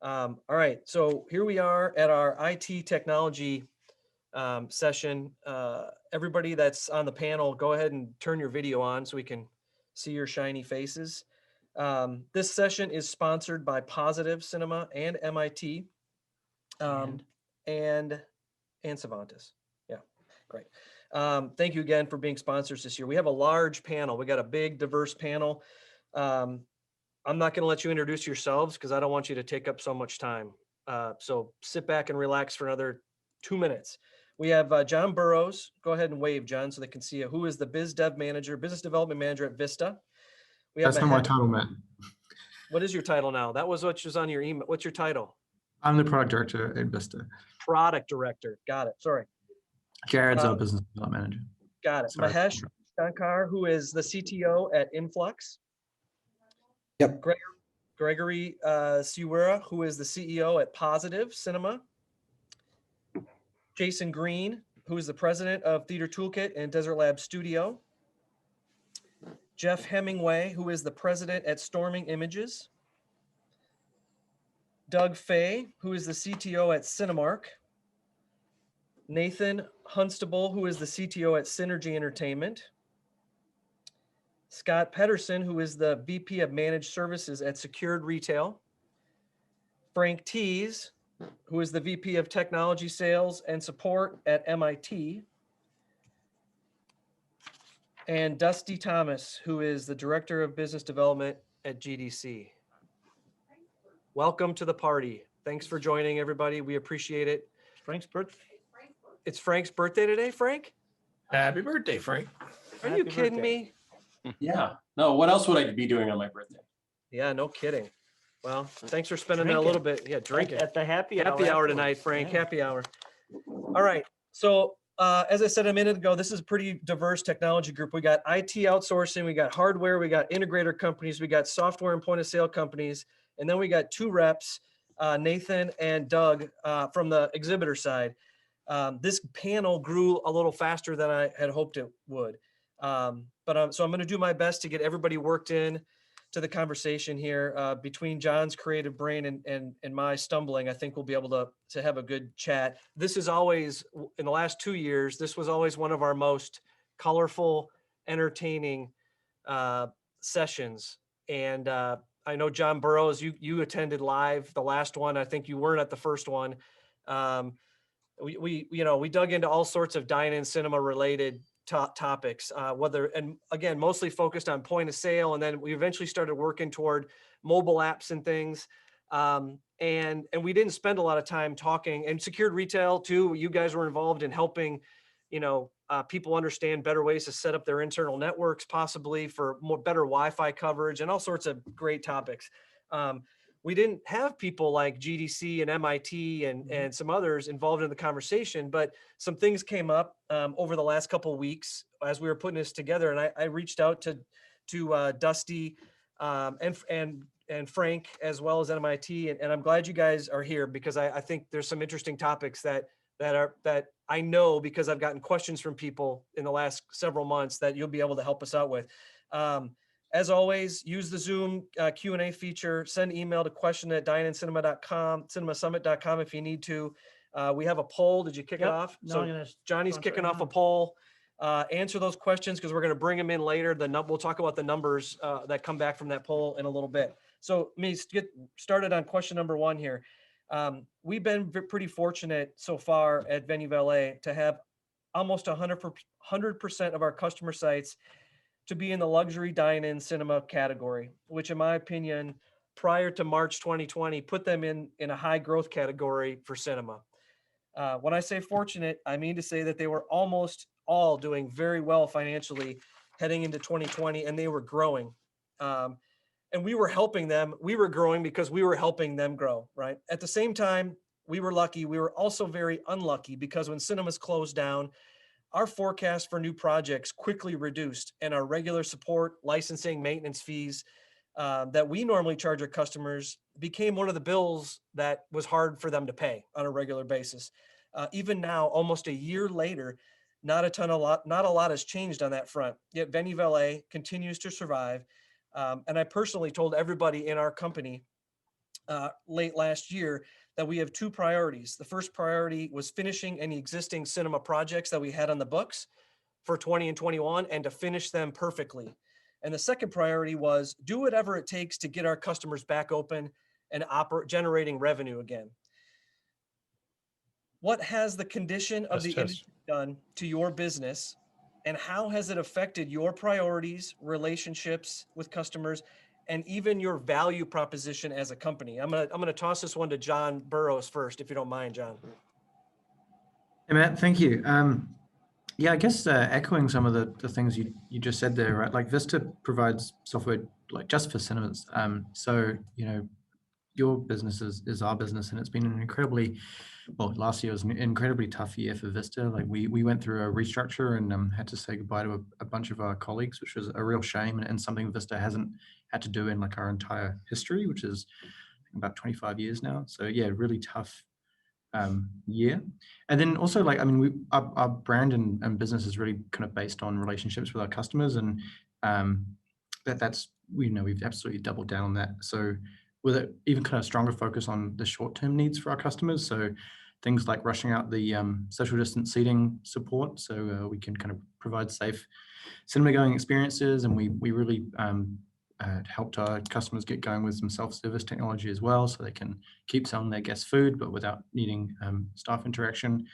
All right, so here we are at our IT technology session. Everybody that's on the panel, go ahead and turn your video on so we can see your shiny faces. This session is sponsored by Positive Cinema and MIT and Cervantes. Yeah, great. Thank you again for being sponsors this year. We have a large panel. We got a big, diverse panel. I'm not going to let you introduce yourselves because I don't want you to take up so much time. So sit back and relax for another 2 minutes. We have John Burrows. Go ahead and wave, John, so they can see you. Who is the Biz Dev Manager, Business Development Manager at Vista. We have That's not my title, Matt. What is your title now? That was what was on your email. What's your title? I'm the product director at Vista. Product director. Got it. Sorry. Jared's our business development manager. Got it. Sorry. Mahesh Shankar, who is the CTO at Influx. Yep. Gregory Siewiera, who is the CEO at Positive Cinema. Jason Green, who is the president of Theater Toolkit and Desert Lab Studio. Jeff Hemingway, who is the president at Storming Images. Doug Fay, who is the CTO at Cinemark. Nathan Hunstable, who is the CTO at Cinergy Entertainment. Scott Pederson, who is the VP of Managed Services at Secured Retail. Frank Tees, who is the VP of Technology Sales and Support at MIT. And Dusty Thomas, who is the Director of Business Development at GDC. Welcome to the party. Thanks for joining, everybody. We appreciate it. Frank's birthday. It's Frank's birthday today, Frank? Happy birthday, Frank. Are you kidding me? Yeah. No, what else would I be doing on my birthday? Yeah, no kidding. Well, thanks for spending that a little bit. Yeah, drink it. At the happy Hour tonight, Frank. Yeah. Happy hour. All right. So as I said a minute ago, this is a pretty diverse technology group. We got IT outsourcing, we got hardware, we got integrator companies, we got software and point of sale companies, and then we got two reps, Nathan and Doug from the exhibitor side. This panel grew a little faster than I had hoped it would. So I'm going to do my best to get everybody worked in to the conversation here. Between John's creative brain and my stumbling, I think we'll be able to have a good chat. This is always, in the last 2 years, this was always one of our most colorful, entertaining sessions. And I know John Burrows, you attended live the last one. I think you weren't at the first one. We dug into all sorts of dine-in cinema related topics, and again, mostly focused on point of sale. And then we eventually started working toward mobile apps and things. And we didn't spend a lot of time talking, and secured retail too. You guys were involved in helping, people understand better ways to set up their internal networks, possibly for better Wi-Fi coverage and all sorts of great topics. We didn't have people like GDC and MIT and some others involved in the conversation, but some things came up over the last couple of weeks as we were putting this together. And I reached out to Dusty and Frank, as well as MIT. And I'm glad you guys are here because I think there's some interesting topics that I know, because I've gotten questions from people in the last several months, that you'll be able to help us out with. As always, use the Zoom Q&A feature. Send email to question@dineincinema.com, cinemasummit.com if you need to. We have a poll. Did you kick it off? No, Johnny's kicking off a poll. Answer those questions because we're going to bring them in later. We'll talk about the numbers that come back from that poll in a little bit. So let me get started on question number one here. We've been pretty fortunate so far at Venue Valet to have almost 100% of our customer sites to be in the luxury dine-in cinema category, which in my opinion, prior to March 2020, put them in a high growth category for cinema. When I say fortunate, I mean to say that they were almost all doing very well financially heading into 2020, and they were growing. And we were helping them. We were growing because we were helping them grow, right? At the same time, we were lucky. We were also very unlucky because when cinemas closed down, our forecast for new projects quickly reduced, and our regular support, licensing, maintenance fees that we normally charge our customers became one of the bills that was hard for them to pay on a regular basis. Even now, almost a year later, not a lot has changed on that front. Yet Venue Valet continues to survive. And I personally told everybody in our company late last year that we have two priorities. The first priority was finishing any existing cinema projects that we had on the books for 20 and 21 and to finish them perfectly. And the second priority was do whatever it takes to get our customers back open and generating revenue again. What has the condition of the industry done to your business, and how has it affected your priorities, relationships with customers, and even your value proposition as a company? I'm gonna toss this one to John Burrows first, if you don't mind, John. Hey, Matt, thank you. Yeah, I guess echoing some of the things you just said there, right? Like Vista provides software like just for cinemas. So, you know, your business is our business, and it's been an incredibly, well, last year was an incredibly tough year for Vista. Like we went through a restructure and had to say goodbye to a bunch of our colleagues, which was a real shame, and something Vista hasn't had to do in like our entire history, which is about 25 years now. So yeah, really tough year. And then also, like, I mean, our brand and business is really kind of based on relationships with our customers, and that's we've absolutely doubled down on that. So with an even kind of stronger focus on the short-term needs for our customers, so things like rushing out the social distance seating support, so we can kind of provide safe cinema-going experiences, and we really helped our customers get going with some self-service technology as well, so they can keep selling their guests food, but without needing staff interaction.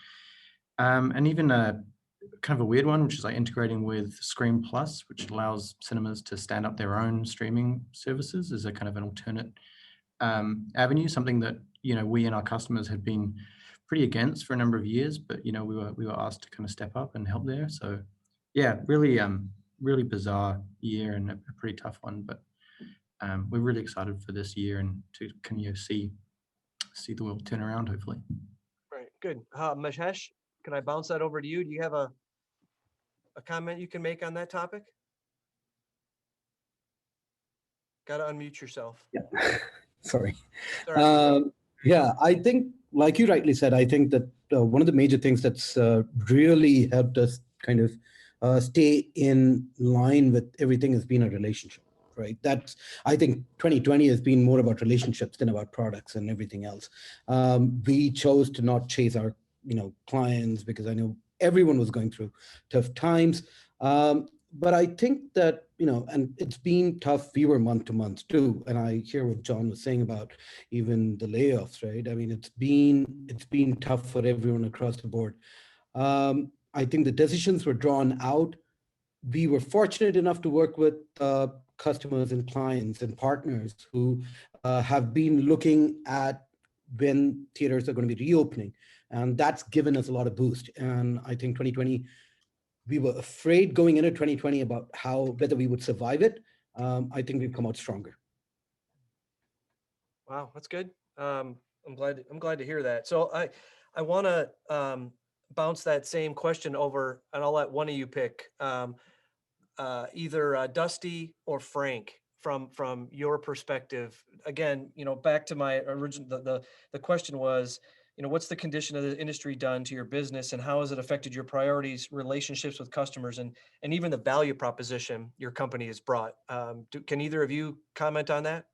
And even kind of a weird one, which is like integrating with Screen Plus, which allows cinemas to stand up their own streaming services as a kind of an alternate avenue, something that, you know, we and our customers had been pretty against for a number of years, but, you know, we were asked to kind of step up and help there. So yeah, really bizarre year and a pretty tough one, but we're really excited for this year and to see the world turn around, hopefully. Right, good. Mahesh, can I bounce that over to you? Do you have a comment you can make on that topic? Got to unmute yourself. Yeah. Sorry. Sorry. Yeah, I think, like you rightly said, I think that one of the major things that's really helped us kind of stay in line with everything has been a relationship, right? I think 2020 has been more about relationships than about products and everything else. We chose to not chase our, clients, because I know everyone was going through tough times. But I think that, and it's been tough. We were month to month too. And I hear what John was saying about even the layoffs, right? I mean, it's been tough for everyone across the board. I think the decisions were drawn out. We were fortunate enough to work with customers and clients and partners who have been looking at when theaters are going to be reopening. And that's given us a lot of boost. And I think 2020, we were afraid going into 2020 about whether we would survive it. I think we've come out stronger. Wow, that's good. I'm glad to hear that. So I want to bounce that same question over, and I'll let one of you pick either Dusty or Frank from your perspective. Again, back to my original, the question was, what's the condition of the industry done to your business, and how has it affected your priorities, relationships with customers, and even the value proposition your company has brought? Can either of you comment on that?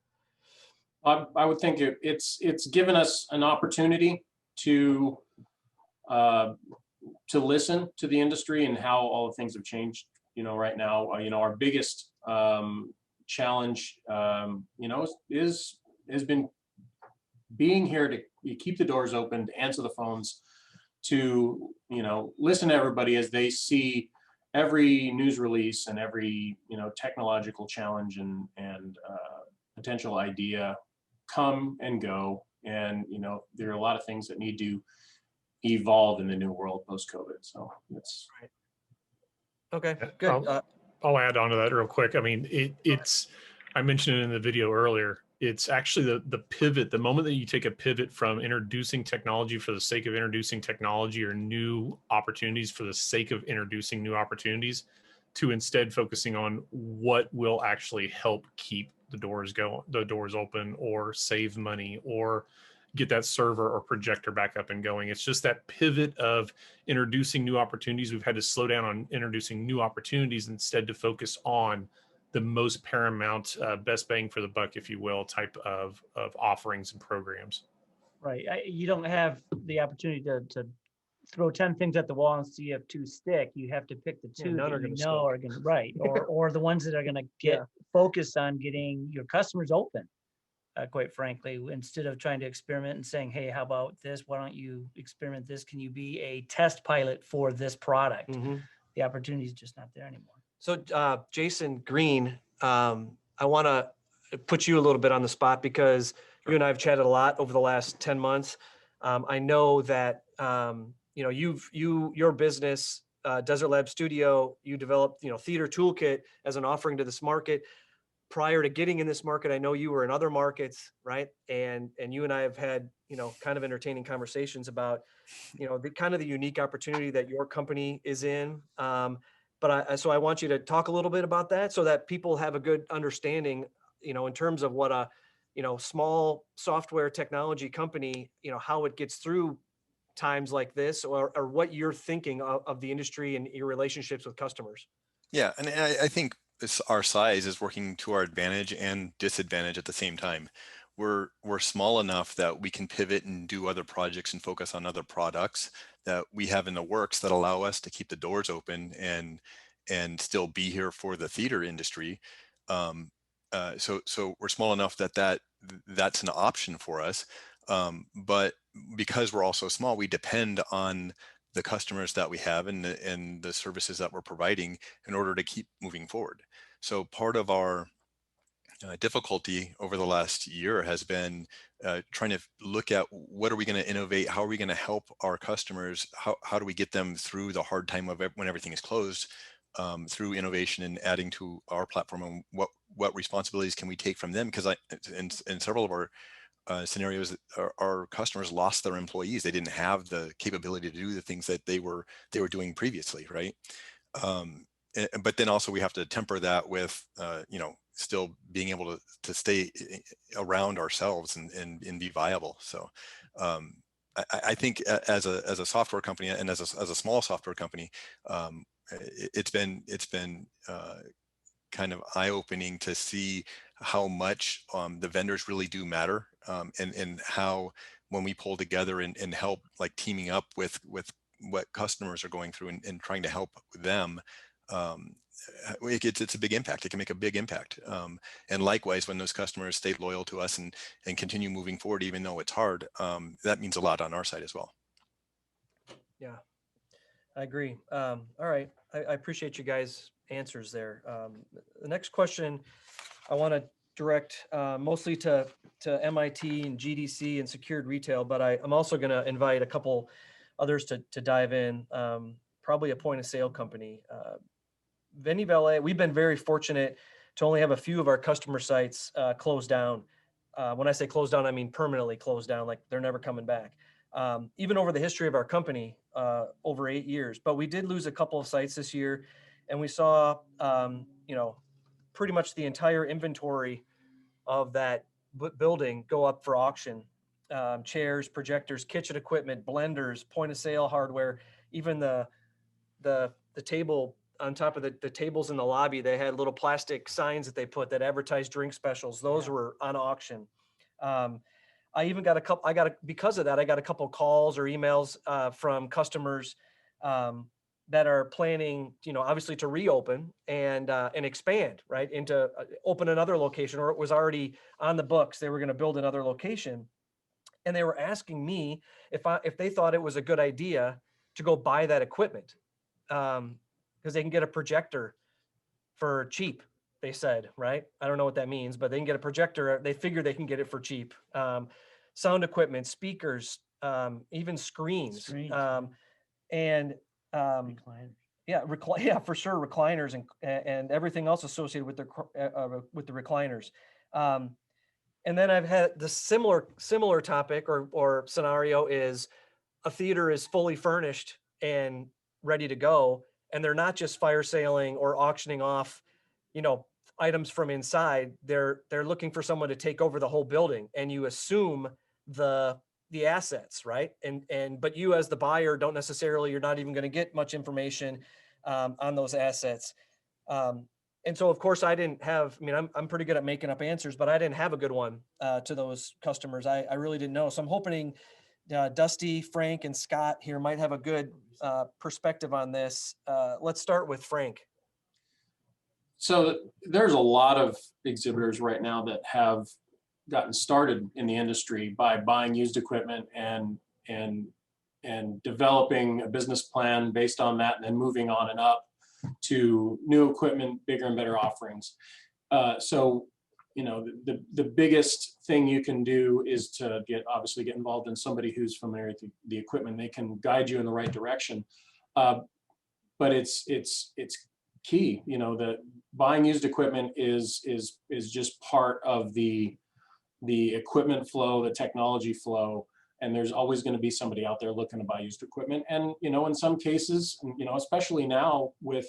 I would think it's given us an opportunity to listen to the industry and how all the things have changed. Right now, our biggest challenge, has been being here to keep the doors open, to answer the phones, to listen to everybody as they see every news release and every technological challenge and potential idea come and go. And there are a lot of things that need to evolve in the new world post-COVID. So it's right. Okay, good. I'll add on to that real quick. I mean, I mentioned it in the video earlier. It's actually the pivot, the moment that you take a pivot from introducing technology for the sake of introducing technology or new opportunities for the sake of introducing new opportunities, to instead focusing on what will actually help keep the doors open, or save money, or get that server or projector back up and going. It's just that pivot of introducing new opportunities. We've had to slow down on introducing new opportunities instead to focus on the most paramount, best bang for the buck, if you will, type of offerings and programs. Right. You don't have the opportunity to throw 10 things at the wall and see if two stick. You have to pick the Yeah, two none that are you gonna know stick. are going to, right. Or the ones that are going to get Yeah. focused on getting your customers open, quite frankly, instead of trying to experiment and saying, hey, how about this? Why don't you experiment this? Can you be a test pilot for this product? Mhm. The opportunity is just not there anymore. So, Jason Green, I want to put you a little bit on the spot because you and I have chatted a lot over the last 10 months. I know that, you know, your business, Desert Lab Studio, you developed, you know, Theater Toolkit as an offering to this market. Prior to getting in this market, I know you were in other markets, right? And you and I have had, you know, kind of entertaining conversations about, you know, the kind of the unique opportunity that your company is in. So I want you to talk a little bit about that so that people have a good understanding, you know, in terms of what a, you know, small software technology company, you know, how it gets through times like this, or what you're thinking of the industry and your relationships with customers. Yeah, and I think our size is working to our advantage and disadvantage at the same time. We're small enough that we can pivot and do other projects and focus on other products that we have in the works that allow us to keep the doors open and still be here for the theater industry. So we're small enough that's an option for us. But because we're also small, we depend on the customers that we have and the services that we're providing in order to keep moving forward. So part of our difficulty over the last year has been trying to look at what are we going to innovate, how are we going to help our customers, how do we get them through the hard time of when everything is closed, through innovation and adding to our platform, and what responsibilities can we take from them, because in several of our scenarios, our customers lost their employees. They didn't have the capability to do the things that they were doing previously, right? But then also we have to temper that with you know, still being able to stay around ourselves and be viable. So I think as a software company and as a small software company, it's been kind of eye-opening to see how much the vendors really do matter, and how when we pull together and help, like teaming up with what customers are going through and trying to help them, it's a big impact. It can make a big impact. And likewise, when those customers stay loyal to us and continue moving forward, even though it's hard, that means a lot on our side as well. Yeah, I agree. All right. I appreciate you guys' answers there. The next question I want to direct mostly to MIT and GDC and secured retail, but I'm also going to invite a couple others to dive in, probably a point of sale company. Valet, we've been very fortunate to only have a few of our customer sites closed down. When I say closed down, I mean permanently closed down, like they're never coming back. Even over the history of our company, over 8 years. But we did lose a couple of sites this year, and we saw, you know, pretty much the entire inventory of that building go up for auction. Chairs, projectors, kitchen equipment, blenders, point of sale hardware, even the table on top of the tables in the lobby, they had little plastic signs that they put that advertised drink specials. Those were on auction. I even got because of that, I got a couple calls or emails from customers that are planning, you know, obviously to reopen and expand, right, into open another location, or it was already on the books. They were going to build another location, and they were asking me if they thought it was a good idea to go buy that equipment, because they can get a projector for cheap. They said, right? I don't know what that means, but they can get a projector. They figure they can get it for cheap. Sound equipment, speakers, even screens. And Recliners. yeah, for sure, recliners and everything else associated with the recliners. And then I've had the similar topic or scenario is a theater is fully furnished and ready to go, and they're not just fire sailing or auctioning off, you know, items from inside. They're looking for someone to take over the whole building, and you assume the assets, right? But you as the buyer don't necessarily, you're not even going to get much information on those assets. And so of course I didn't have, I mean, I'm pretty good at making up answers, but I didn't have a good one to those customers. I really didn't know. So I'm hoping Dusty, Frank, and Scott here might have a good perspective on this. Let's start with Frank. So there's a lot of exhibitors right now that have gotten started in the industry by buying used equipment and developing a business plan based on that, and then moving on and up to new equipment, bigger and better offerings. So, you know, the biggest thing you can do is to obviously get involved in somebody who's familiar with the equipment. They can guide you in the right direction. But it's key, you know, that buying used equipment is just part of the equipment flow, the technology flow. And there's always going to be somebody out there looking to buy used equipment. And, you know, in some cases, you know, especially now with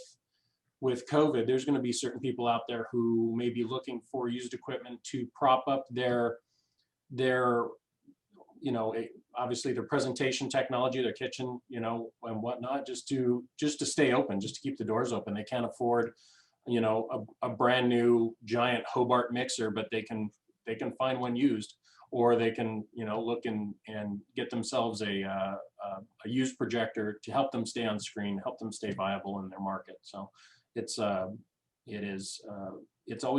COVID, there's going to be certain people out there who may be looking for used equipment to prop up their you know, obviously their presentation technology, their kitchen, you know, and whatnot, just to stay open, just to keep the doors open. They can't afford, you know, a brand new giant Hobart mixer, but they can find one used, or they can, you know, look and get themselves a used projector to help them stay on screen, help them stay viable in their market. So it's always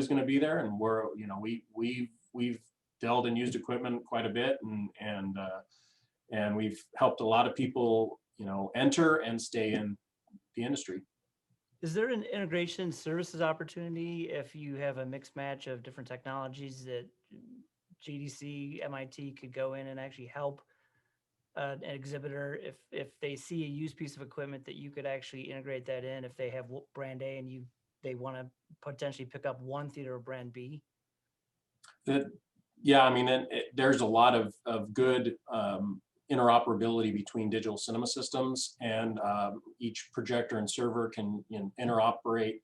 going to be there, and we're, you know, we've dealt in used equipment quite a bit, and we've helped a lot of people, you know, enter and stay in the industry. Is there an integration services opportunity if you have a mixed match of different technologies that GDC, MIT could go in and actually help an exhibitor if they see a used piece of equipment, that you could actually integrate that in if they have brand A and they want to potentially pick up one theater of brand B? Yeah, I mean, there's a lot of good interoperability between digital cinema systems, and each projector and server can, you know, interoperate,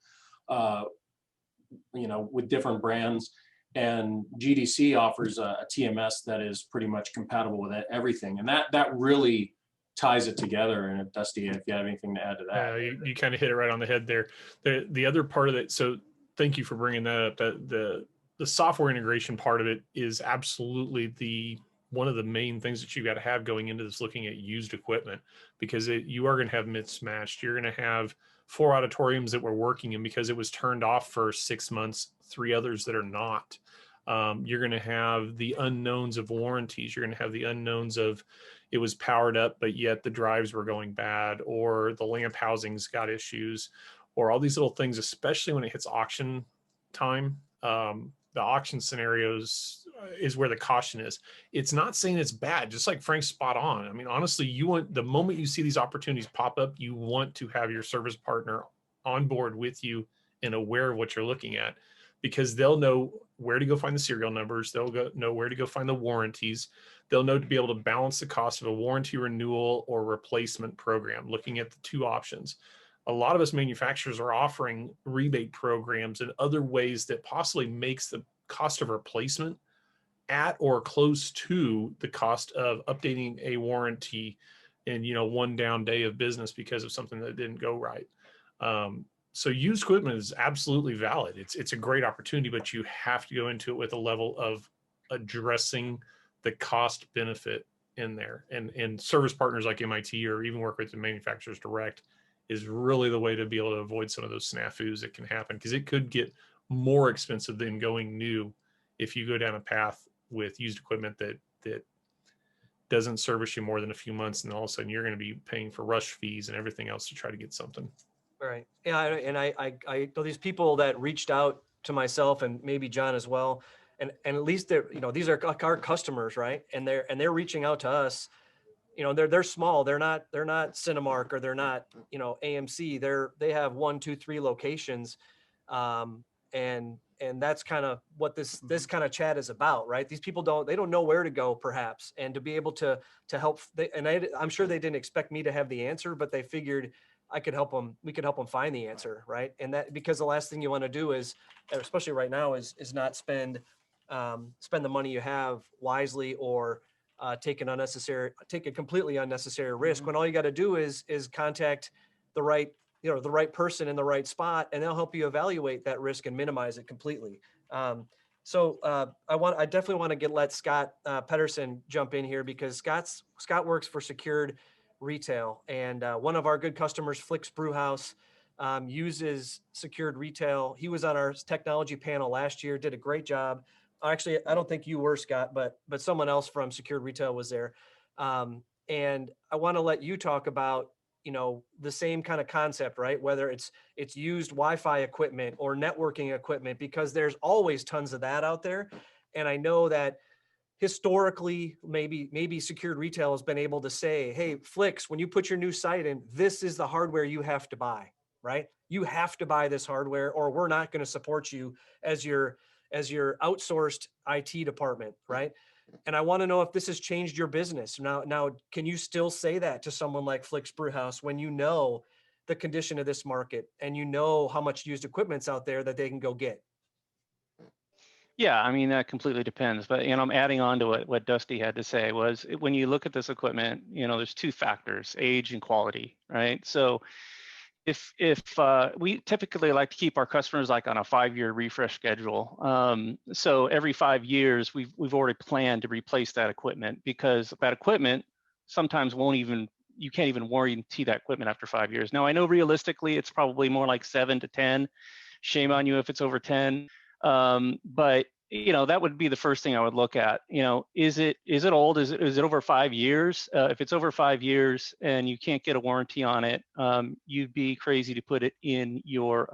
you know, with different brands. And GDC offers a TMS that is pretty much compatible with everything, and that really ties it together. And Dusty, if you have anything to add to that. You kind of hit it right on the head there. The other part of it, so thank you for bringing that up. The software integration part of it is absolutely one of the main things that you got to have going into this, looking at used equipment, because you are going to have mismatched. You're going to have 4 auditoriums that were working, and because it was turned off for 6 months, 3 others that are not. You're going to have the unknowns of warranties. You're going to have the unknowns of it was powered up, but yet the drives were going bad, or the lamp housings got issues, or all these little things, especially when it hits auction time. The auction scenarios is where the caution is. It's not saying it's bad, just like Frank's spot on. I mean, honestly, the moment you see these opportunities pop up, you want to have your service partner on board with you and aware of what you're looking at, because they'll know where to go find the serial numbers. They'll know where to go find the warranties. They'll know to be able to balance the cost of a warranty renewal or replacement program, looking at the 2 options. A lot of us manufacturers are offering rebate programs and other ways that possibly makes the cost of replacement at or close to the cost of updating a warranty in, you know, 1 down day of business because of something that didn't go right. So used equipment is absolutely valid. It's a great opportunity, but you have to go into it with a level of addressing the cost benefit in there. And service partners like MIT, or even work with the manufacturers direct, is really the way to be able to avoid some of those snafus that can happen, because it could get more expensive than going new if you go down a path with used equipment that doesn't service you more than a few months, and all of a sudden you're going to be paying for rush fees and everything else to try to get something. Right. Yeah. And I know these people that reached out to myself, and maybe John as well. And at least they're, you know, these are our customers, right? And they're reaching out to us. You know, they're small. They're not Cinemark, or they're not, you know, AMC. They have 1, 2, 3 locations. And that's kind of what this kind of chat is about, right? These people don't know where to go, perhaps, and to be able to help. I'm sure they didn't expect me to have the answer, but they figured I could help them. We could help them find the answer, right? And that, because the last thing you want to do is, especially right now, is not spend the money you have wisely, or take a completely unnecessary risk, when all you got to do is contact the right the right person in the right spot, and they'll help you evaluate that risk and minimize it completely. I definitely want to let Scott Pederson jump in here, because Scott works for Secured Retail, and one of our good customers, Flix Brewhouse, uses Secured Retail. He was on our technology panel last year, did a great job. Actually, I don't think you were, Scott, but someone else from Secured Retail was there. And I want to let you talk about, the same kind of concept, right? Whether it's used Wi-Fi equipment or networking equipment, because there's always tons of that out there. And I know that historically, maybe Secured Retail has been able to say, hey, Flix, when you put your new site in, this is the hardware you have to buy, right? You have to buy this hardware, or we're not going to support you as your outsourced IT department, right? And I want to know if this has changed your business. Now, can you still say that to someone like Flix Brewhouse when you know the condition of this market and you know how much used equipment's out there that they can go get? Yeah, I mean, that completely depends. But, I'm adding on to what Dusty had to say was, when you look at this equipment, there's two factors, age and quality, right? So if we typically like to keep our customers like on a 5-year refresh schedule. So every 5 years, we've already planned to replace that equipment, because that equipment sometimes you can't even warranty that equipment after 5 years. Now, I know realistically it's probably more like 7 to 10. Shame on you if it's over 10. But that would be the first thing I would look at. Is it old? Is it over 5 years? If it's over 5 years and you can't get a warranty on it, you'd be crazy to put it in your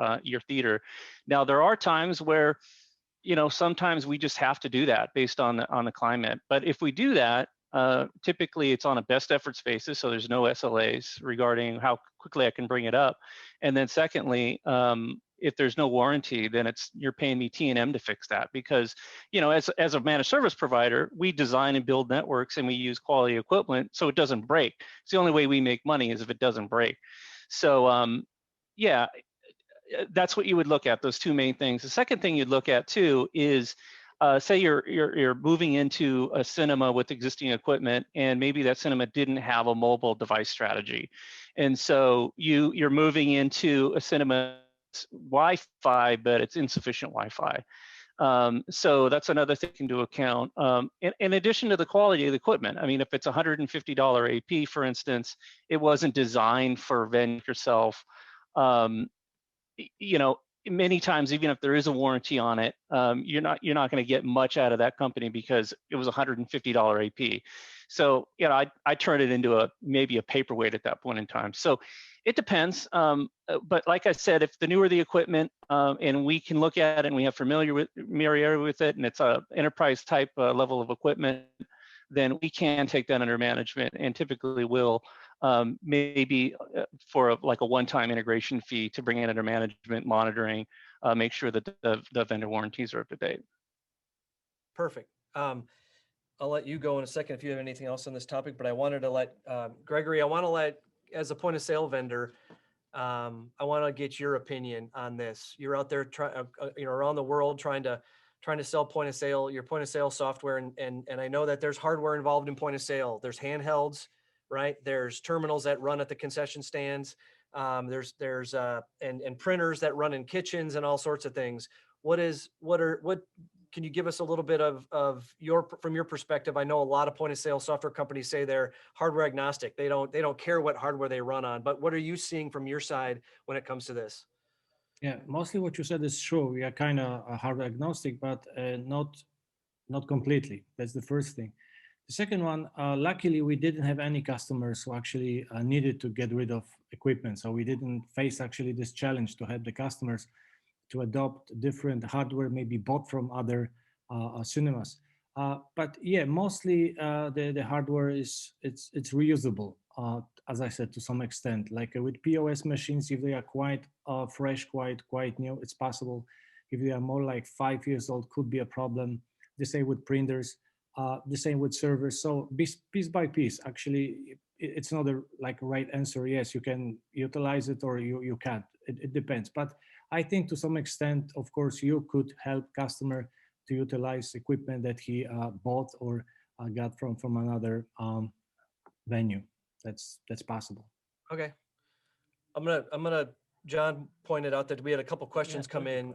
theater. Now, there are times where, sometimes we just have to do that based on the climate. But if we do that, typically it's on a best efforts basis, so there's no SLAs regarding how quickly I can bring it up. And then secondly, if there's no warranty, then you're paying me T&M to fix that, because as a managed service provider, we design and build networks and we use quality equipment so it doesn't break. It's the only way we make money is if it doesn't break. So yeah, that's what you would look at, those two main things. The second thing you'd look at too is, say you're moving into a cinema with existing equipment, and maybe that cinema didn't have a mobile device strategy, and so you're moving into a cinema Wi-Fi, but it's insufficient Wi-Fi. So that's another thing to account. In addition to the quality of the equipment, I mean, if it's $150 AP, for instance, it wasn't designed for vendor yourself. Many times, even if there is a warranty on it, you're not going to get much out of that company because it was $150 AP. So I turn it into maybe a paperweight at that point in time. So it depends. But like I said, if the newer the equipment, and we can look at it and we have familiarity with it, and it's a enterprise type level of equipment, then we can take that under management, and typically will maybe for a one-time integration fee to bring it under management, monitoring, make sure that the vendor warranties are up to date. Perfect. I'll let you go in a second if you have anything else on this topic, but I wanted to let Gregory, as a point of sale vendor, I want to get your opinion on this. You're out there around the world trying to sell point of sale, your point of sale software. And I know that there's hardware involved in point of sale. There's handhelds, right? There's terminals that run at the concession stands. There's printers that run in kitchens and all sorts of things. Can you give us a little bit from your perspective? I know a lot of point of sale software companies say they're hardware agnostic. They don't care what hardware they run on, but what are you seeing from your side when it comes to this? Yeah, mostly what you said is true. We are kind of hardware agnostic, but not completely. That's the first thing. The second one, luckily, we didn't have any customers who actually needed to get rid of equipment. So we didn't face actually this challenge to help the customers to adopt different hardware, maybe bought from other cinemas. But yeah, mostly the hardware it's reusable, as I said, to some extent. Like with POS machines, if they are quite fresh, quite new, it's possible. If they are more like 5 years old, could be a problem. The same with printers, the same with servers. So piece by piece, actually, it's not a right answer. Yes, you can utilize it or you can't. It depends. But I think to some extent, of course, you could help customer to utilize equipment that he bought or got from another venue. That's possible. Okay. John pointed out that we had a couple questions come in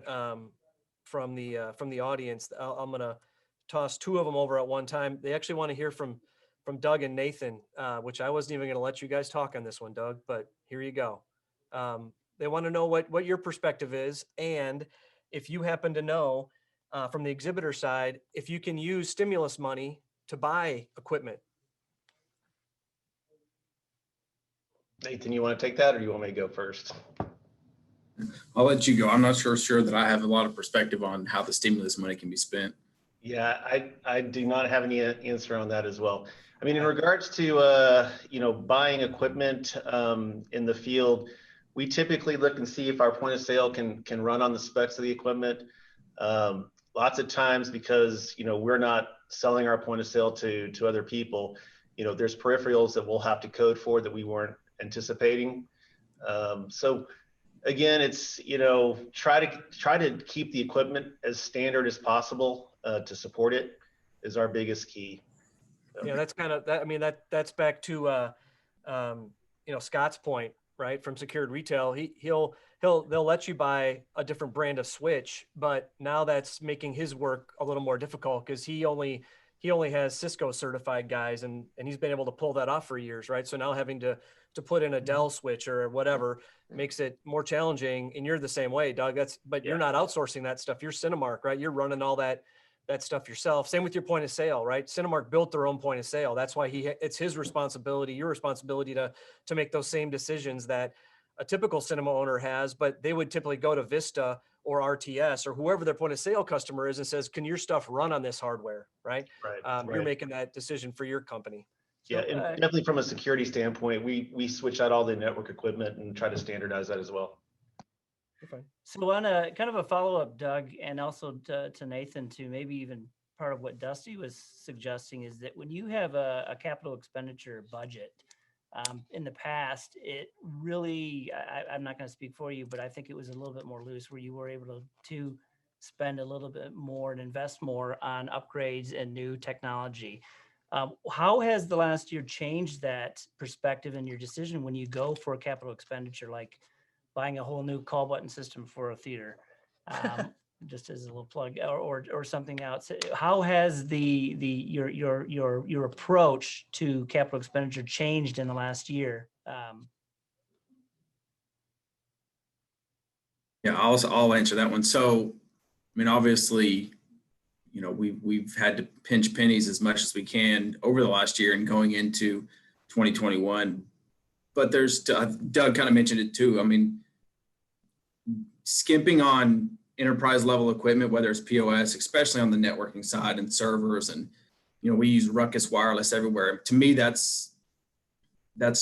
from the audience. I'm gonna toss two of them over at one time. They actually want to hear from Doug and Nathan, which I wasn't even going to let you guys talk on this one, Doug, but here you go. They want to know what your perspective is, and if you happen to know from the exhibitor side, if you can use stimulus money to buy equipment. Nathan, you want to take that, or you want me to go first? I'll let you go. I'm not sure that I have a lot of perspective on how the stimulus money can be spent. Yeah, I do not have any answer on that as well. I mean, in regards to buying equipment in the field, we typically look and see if our point of sale can run on the specs of the equipment. Lots of times, because we're not selling our point of sale to other people, there's peripherals that we'll have to code for that we weren't anticipating. So again, it's try to keep the equipment as standard as possible to support it is our biggest key. So. Yeah, that's kind of that. I mean, that's back to Scott's point, right? From secured retail, they'll let you buy a different brand of switch, but now that's making his work a little more difficult because he only has Cisco certified guys, and he's been able to pull that off for years, right? So now having to put in a Dell switch or whatever makes it more challenging. And you're the same way, Doug. You're not outsourcing that stuff. You're Cinemark, right? You're running all that stuff yourself. Same with your point of sale, right? Cinemark built their own point of sale. That's why it's his responsibility, your responsibility to make those same decisions that a typical cinema owner has, but they would typically go to Vista or RTS or whoever their point of sale customer is and says, can your stuff run on this hardware, right? Right. You're making that decision for your company. Yeah, and definitely from a security standpoint, we switch out all the network equipment and try to standardize that as well. Okay. So on a kind of a follow-up, Doug, and also to Nathan, to maybe even part of what Dusty was suggesting is that when you have a capital expenditure budget, in the past, it really, I'm not going to speak for you, but I think it was a little bit more loose where you were able to spend a little bit more and invest more on upgrades and new technology. How has the last year changed that perspective in your decision when you go for a capital expenditure, like buying a whole new call button system for a theater, just as a little plug, or something else? How has your approach to capital expenditure changed in the last year? Yeah, I'll answer that one. So, I mean, obviously, we've had to pinch pennies as much as we can over the last year and going into 2021. But there's, Doug kind of mentioned it too. I mean, skimping on enterprise level equipment, whether it's POS, especially on the networking side and servers, and we use Ruckus Wireless everywhere. To me, that's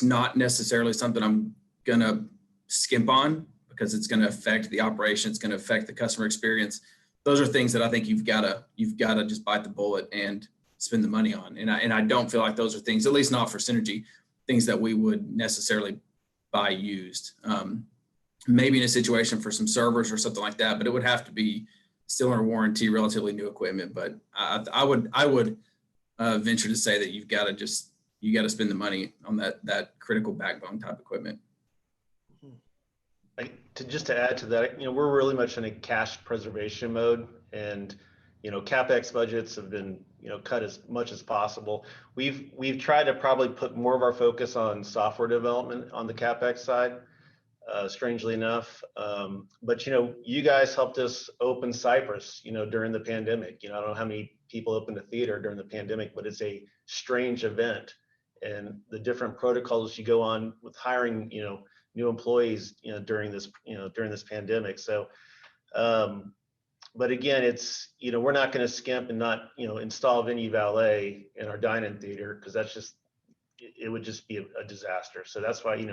not necessarily something I'm gonna skimp on because it's going to affect the operation, it's going to affect the customer experience. Those are things that I think you've got to just bite the bullet and spend the money on. And I don't feel like those are things, at least not for Cinergy, things that we would necessarily buy used. Maybe in a situation for some servers or something like that, but it would have to be still under warranty, relatively new equipment. But I would venture to say that you got to spend the money on that critical backbone type equipment. Just to add to that, we're really much in a cash preservation mode, and CapEx budgets have been cut as much as possible. We've tried to probably put more of our focus on software development on the CapEx side, strangely enough. But you guys helped us open Cyprus, during the pandemic. I don't know how many people opened a theater during the pandemic, but it's a strange event, and the different protocols you go on with hiring, new employees, during this pandemic. So, but again, it's, we're not going to skimp and not, install Venue Valet in our dine-in theater, because it would just be a disaster. So that's why,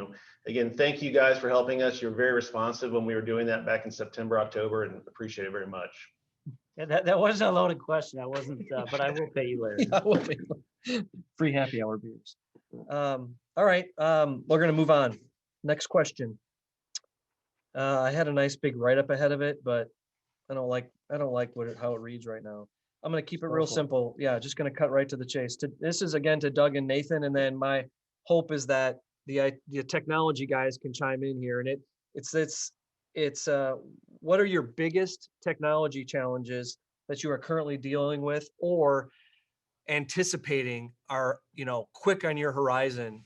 again, thank you guys for helping us. You're very responsive when we were doing that back in September, October, and appreciate it very much. Yeah, that wasn't a loaded question. I wasn't, but I will pay you later. Free happy hour beers. All right, we're going to move on. Next question. I had a nice big write-up ahead of it, but I don't like how it reads right now. I'm going to keep it real simple. Yeah, just going to cut right to the chase. This is again to Doug and Nathan, and then my hope is that the technology guys can chime in here, and it's what are your biggest technology challenges that you are currently dealing with or anticipating are, quick on your horizon?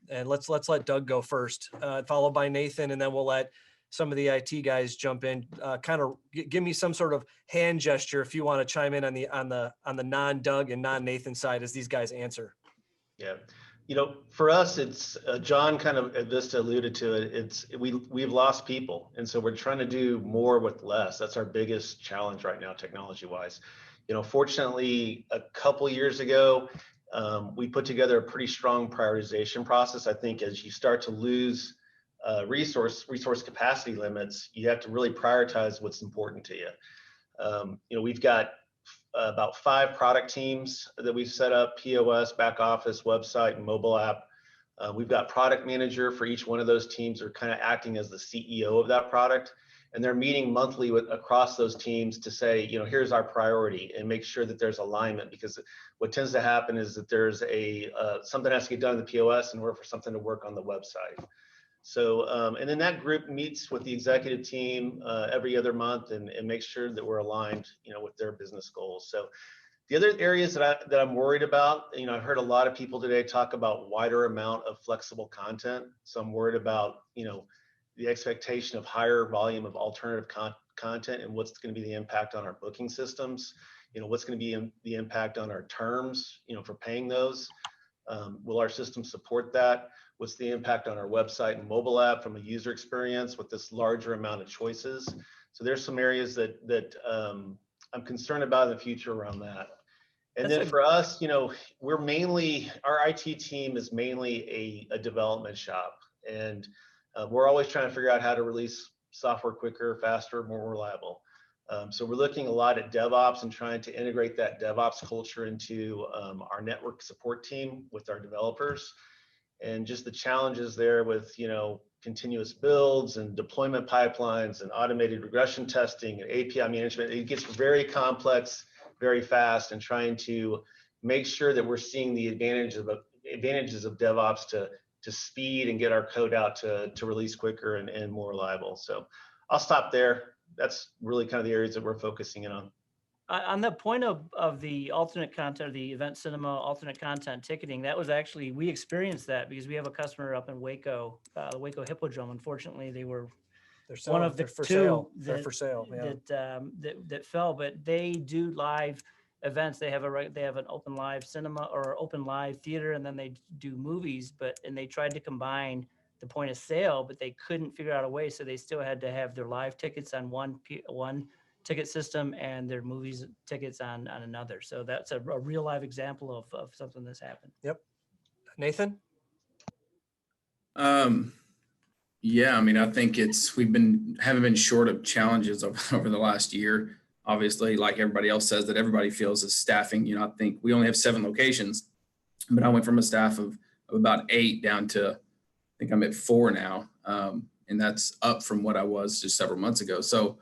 And let's let Doug go first, followed by Nathan, and then we'll let some of the IT guys jump in. Kind of give me some sort of hand gesture if you want to chime in on the non-Doug and non-Nathan side as these guys answer. Yeah. For us, it's John kind of at Vista alluded to it. We've lost people. And so we're trying to do more with less. That's our biggest challenge right now, technology wise. Fortunately, a couple years ago, we put together a pretty strong prioritization process. I think as you start to lose resource capacity limits, you have to really prioritize what's important to you. We've got about 5 product teams that we've set up: POS, back office, website, and mobile app. We've got product manager for each one of those teams, are kind of acting as the CEO of that product. And they're meeting monthly across those teams to say, here's our priority, and make sure that there's alignment, because what tends to happen is that there's something has to get done in the POS in order for something to work on the website. So, and then that group meets with the executive team every other month and makes sure that we're aligned, with their business goals. So the other areas that I'm worried about, I heard a lot of people today talk about wider amount of flexible content. So I'm worried about, the expectation of higher volume of alternative content and what's going to be the impact on our booking systems. What's going to be the impact on our terms, for paying those. Will our system support that? What's the impact on our website and mobile app from a user experience with this larger amount of choices? So there's some areas that I'm concerned about in the future around that. And then for us, we're mainly, our IT team is mainly a development shop. And we're always trying to figure out how to release software quicker, faster, more reliable. So we're looking a lot at DevOps and trying to integrate that DevOps culture into our network support team with our developers. And just the challenges there with, continuous builds and deployment pipelines and automated regression testing and API management. It gets very complex, very fast, and trying to make sure that we're seeing the advantages of DevOps to speed and get our code out to release quicker and more reliable. So I'll stop there. That's really kind of the areas that we're focusing in on. On the point of the alternate content, or the event cinema alternate content ticketing, that was actually, we experienced that because we have a customer up in Waco, the Waco Hippodrome. Unfortunately, they're one of the for two sale. They're for sale. Yeah. that fell, but they do live events. They have an open live cinema or open live theater, and then they do movies. And they tried to combine the point of sale, but they couldn't figure out a way. So they still had to have their live tickets on one ticket system and their movies tickets on another. So that's a real live example of something that's happened. Yep. Nathan? Yeah, I think haven't been short of challenges over the last year. Obviously, like everybody else says, that everybody feels is staffing. I think we only have 7 locations, but I went from a staff of about 8 down to, I think I'm at 4 now. And that's up from what I was just several months ago. So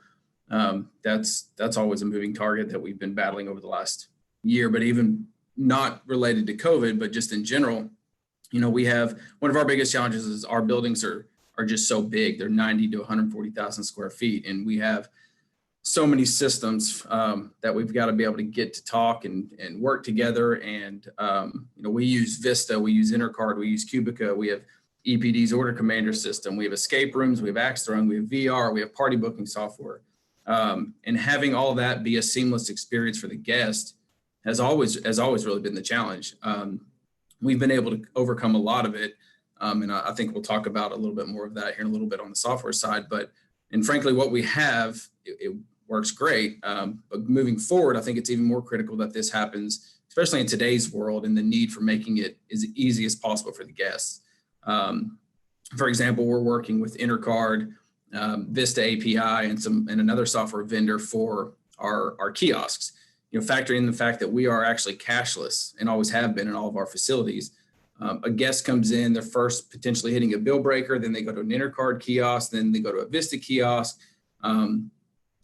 that's always a moving target that we've been battling over the last year, but even not related to COVID, but just in general, we have, one of our biggest challenges is our buildings are just so big. They're 90 to 140,000 square feet. And we have so many systems that we've got to be able to get to talk and work together. And, we use Vista, we use Intercard, we use Cubica, we have EPD's order commander system, we have escape rooms, we have Axtron, we have VR, we have party booking software. And having all that be a seamless experience for the guest has always really been the challenge. We've been able to overcome a lot of it. And I think we'll talk about a little bit more of that here in a little bit on the software side. And frankly, what we have, it works great. But moving forward, I think it's even more critical that this happens, especially in today's world, and the need for making it as easy as possible for the guests. For example, we're working with Intercard, Vista API, and another software vendor for our kiosks. Factoring in the fact that we are actually cashless and always have been in all of our facilities. A guest comes in, they're first potentially hitting a bill breaker, then they go to an Intercard kiosk, then they go to a Vista kiosk, and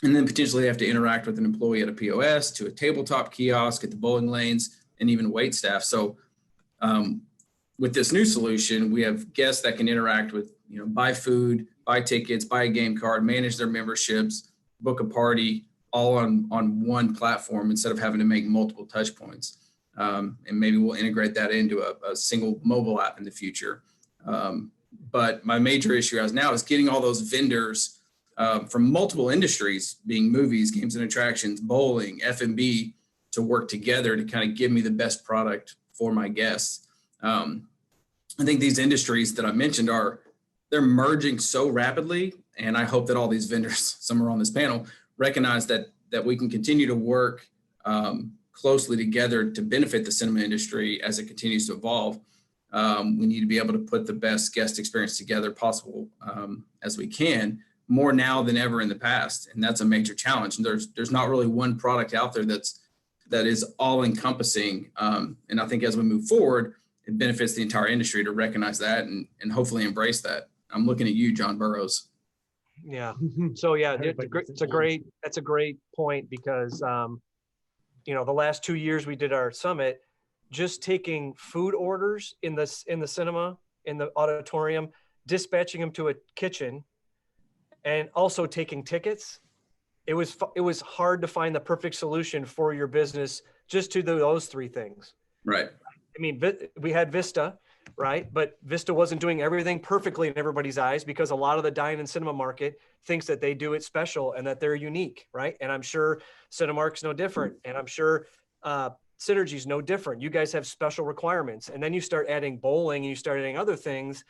then potentially have to interact with an employee at a POS, to a tabletop kiosk at the bowling lanes, and even wait staff. So with this new solution, we have guests that can interact with, buy food, buy tickets, buy a game card, manage their memberships, book a party, all on one platform instead of having to make multiple touch points. And maybe we'll integrate that into a single mobile app in the future. But my major issue as now is getting all those vendors from multiple industries, being movies, games and attractions, bowling, F&B, to work together to kind of give me the best product for my guests. I think these industries that I mentioned they're merging so rapidly. And I hope that all these vendors, some are on this panel, recognize that we can continue to work closely together to benefit the cinema industry as it continues to evolve. We need to be able to put the best guest experience together possible as we can, more now than ever in the past. And that's a major challenge. And there's not really one product out there that is all encompassing. And I think as we move forward, it benefits the entire industry to recognize that and hopefully embrace that. I'm looking at you, John Burrows. Yeah. So yeah, that's a great point because, the last 2 years we did our summit, just taking food orders in the cinema, in the auditorium, dispatching them to a kitchen, and also taking tickets. It was hard to find the perfect solution for your business just to do those three things. Right. I mean, we had Vista, right? But Vista wasn't doing everything perfectly in everybody's eyes because a lot of the dine and cinema market thinks that they do it special and that they're unique, right? And I'm sure Cinemark's no different. And I'm sure Cinergy's no different. You guys have special requirements. And then you start adding bowling and you start adding other things.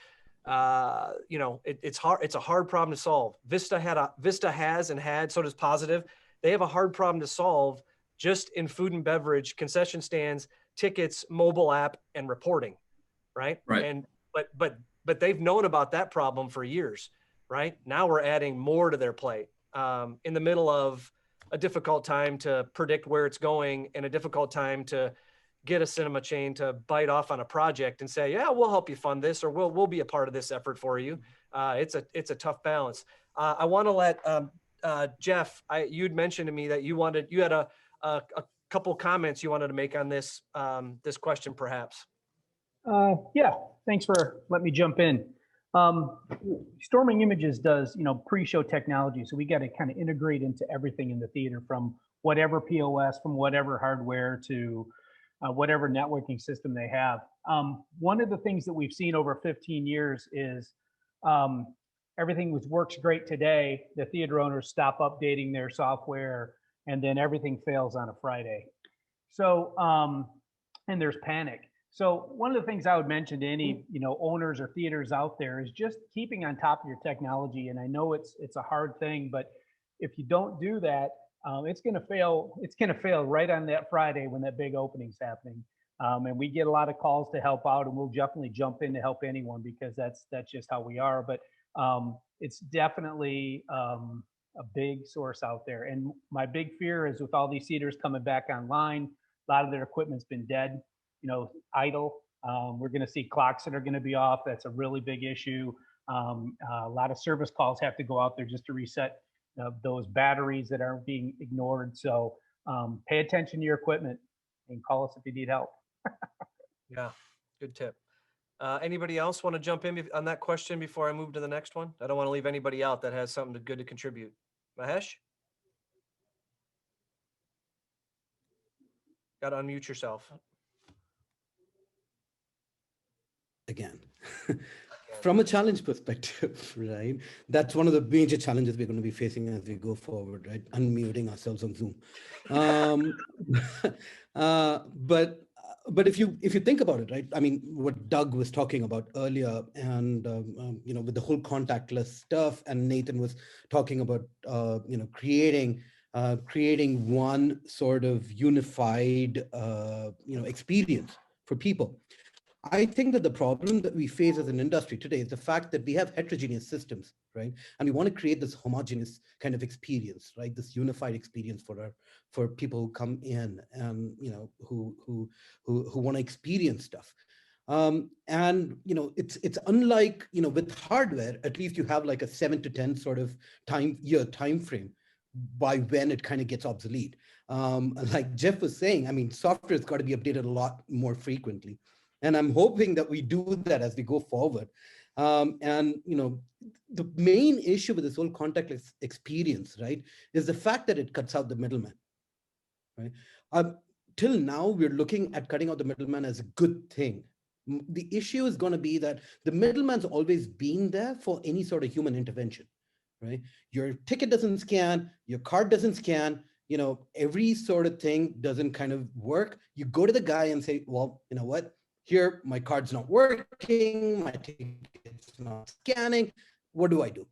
It's hard. It's a hard problem to solve. Vista has and had, so does Positive. They have a hard problem to solve just in food and beverage, concession stands, tickets, mobile app, and reporting. Right. And, but they've known about that problem for years, right? Now we're adding more to their plate in the middle of a difficult time to predict where it's going and a difficult time to get a cinema chain to bite off on a project and say, yeah, we'll help you fund this, or we'll be a part of this effort for you. It's a tough balance. I want to let Jeff, you'd mentioned to me that you had a couple comments you wanted to make on this question, perhaps. Yeah, thanks for letting me jump in. Storming Images does, pre-show technology. So we got to kind of integrate into everything in the theater, from whatever POS, from whatever hardware to whatever networking system they have. One of the things that we've seen over 15 years is everything works great today. The theater owners stop updating their software, and then everything fails on a Friday. So, and there's panic. So one of the things I would mention to any, owners or theaters out there is just keeping on top of your technology. And I know it's a hard thing, but if you don't do that, it's going to fail. It's going to fail right on that Friday when that big opening's happening. And we get a lot of calls to help out, and we'll definitely jump in to help anyone because that's just how we are. But it's definitely a big source out there. And my big fear is with all these theaters coming back online, a lot of their equipment's been dead, idle. We're going to see clocks that are going to be off. That's a really big issue. A lot of service calls have to go out there just to reset those batteries that are being ignored. So pay attention to your equipment and call us if you need help. Yeah, good tip. Anybody else want to jump in on that question before I move to the next one? I don't want to leave anybody out that has something good to contribute. Mahesh? Got to unmute yourself. Again, from a challenge perspective, right? That's one of the major challenges we're going to be facing as we go forward, right? Unmuting ourselves on Zoom. But if you think about it, right? I mean, what Doug was talking about earlier, and with the whole contactless stuff, and Nathan was talking about creating one sort of unified experience for people. I think that the problem that we face as an industry today is the fact that we have heterogeneous systems, right? And we want to create this homogeneous kind of experience, right? This unified experience for people who come in and who want to experience stuff. It's unlike with hardware. At least you have like a 7 to 10 sort of time frame by when it kind of gets obsolete. Like Jeff was saying, I mean, software has got to be updated a lot more frequently. And I'm hoping that we do that as we go forward. And the main issue with this whole contactless experience, right, is the fact that it cuts out the middleman, right? Till now, we're looking at cutting out the middleman as a good thing. The issue is going to be that the middleman's always been there for any sort of human intervention, right? Your ticket doesn't scan, your card doesn't scan, every sort of thing doesn't kind of work. You go to the guy and say, well, you know what? Here, my card's not working, my ticket's not scanning. What do I do?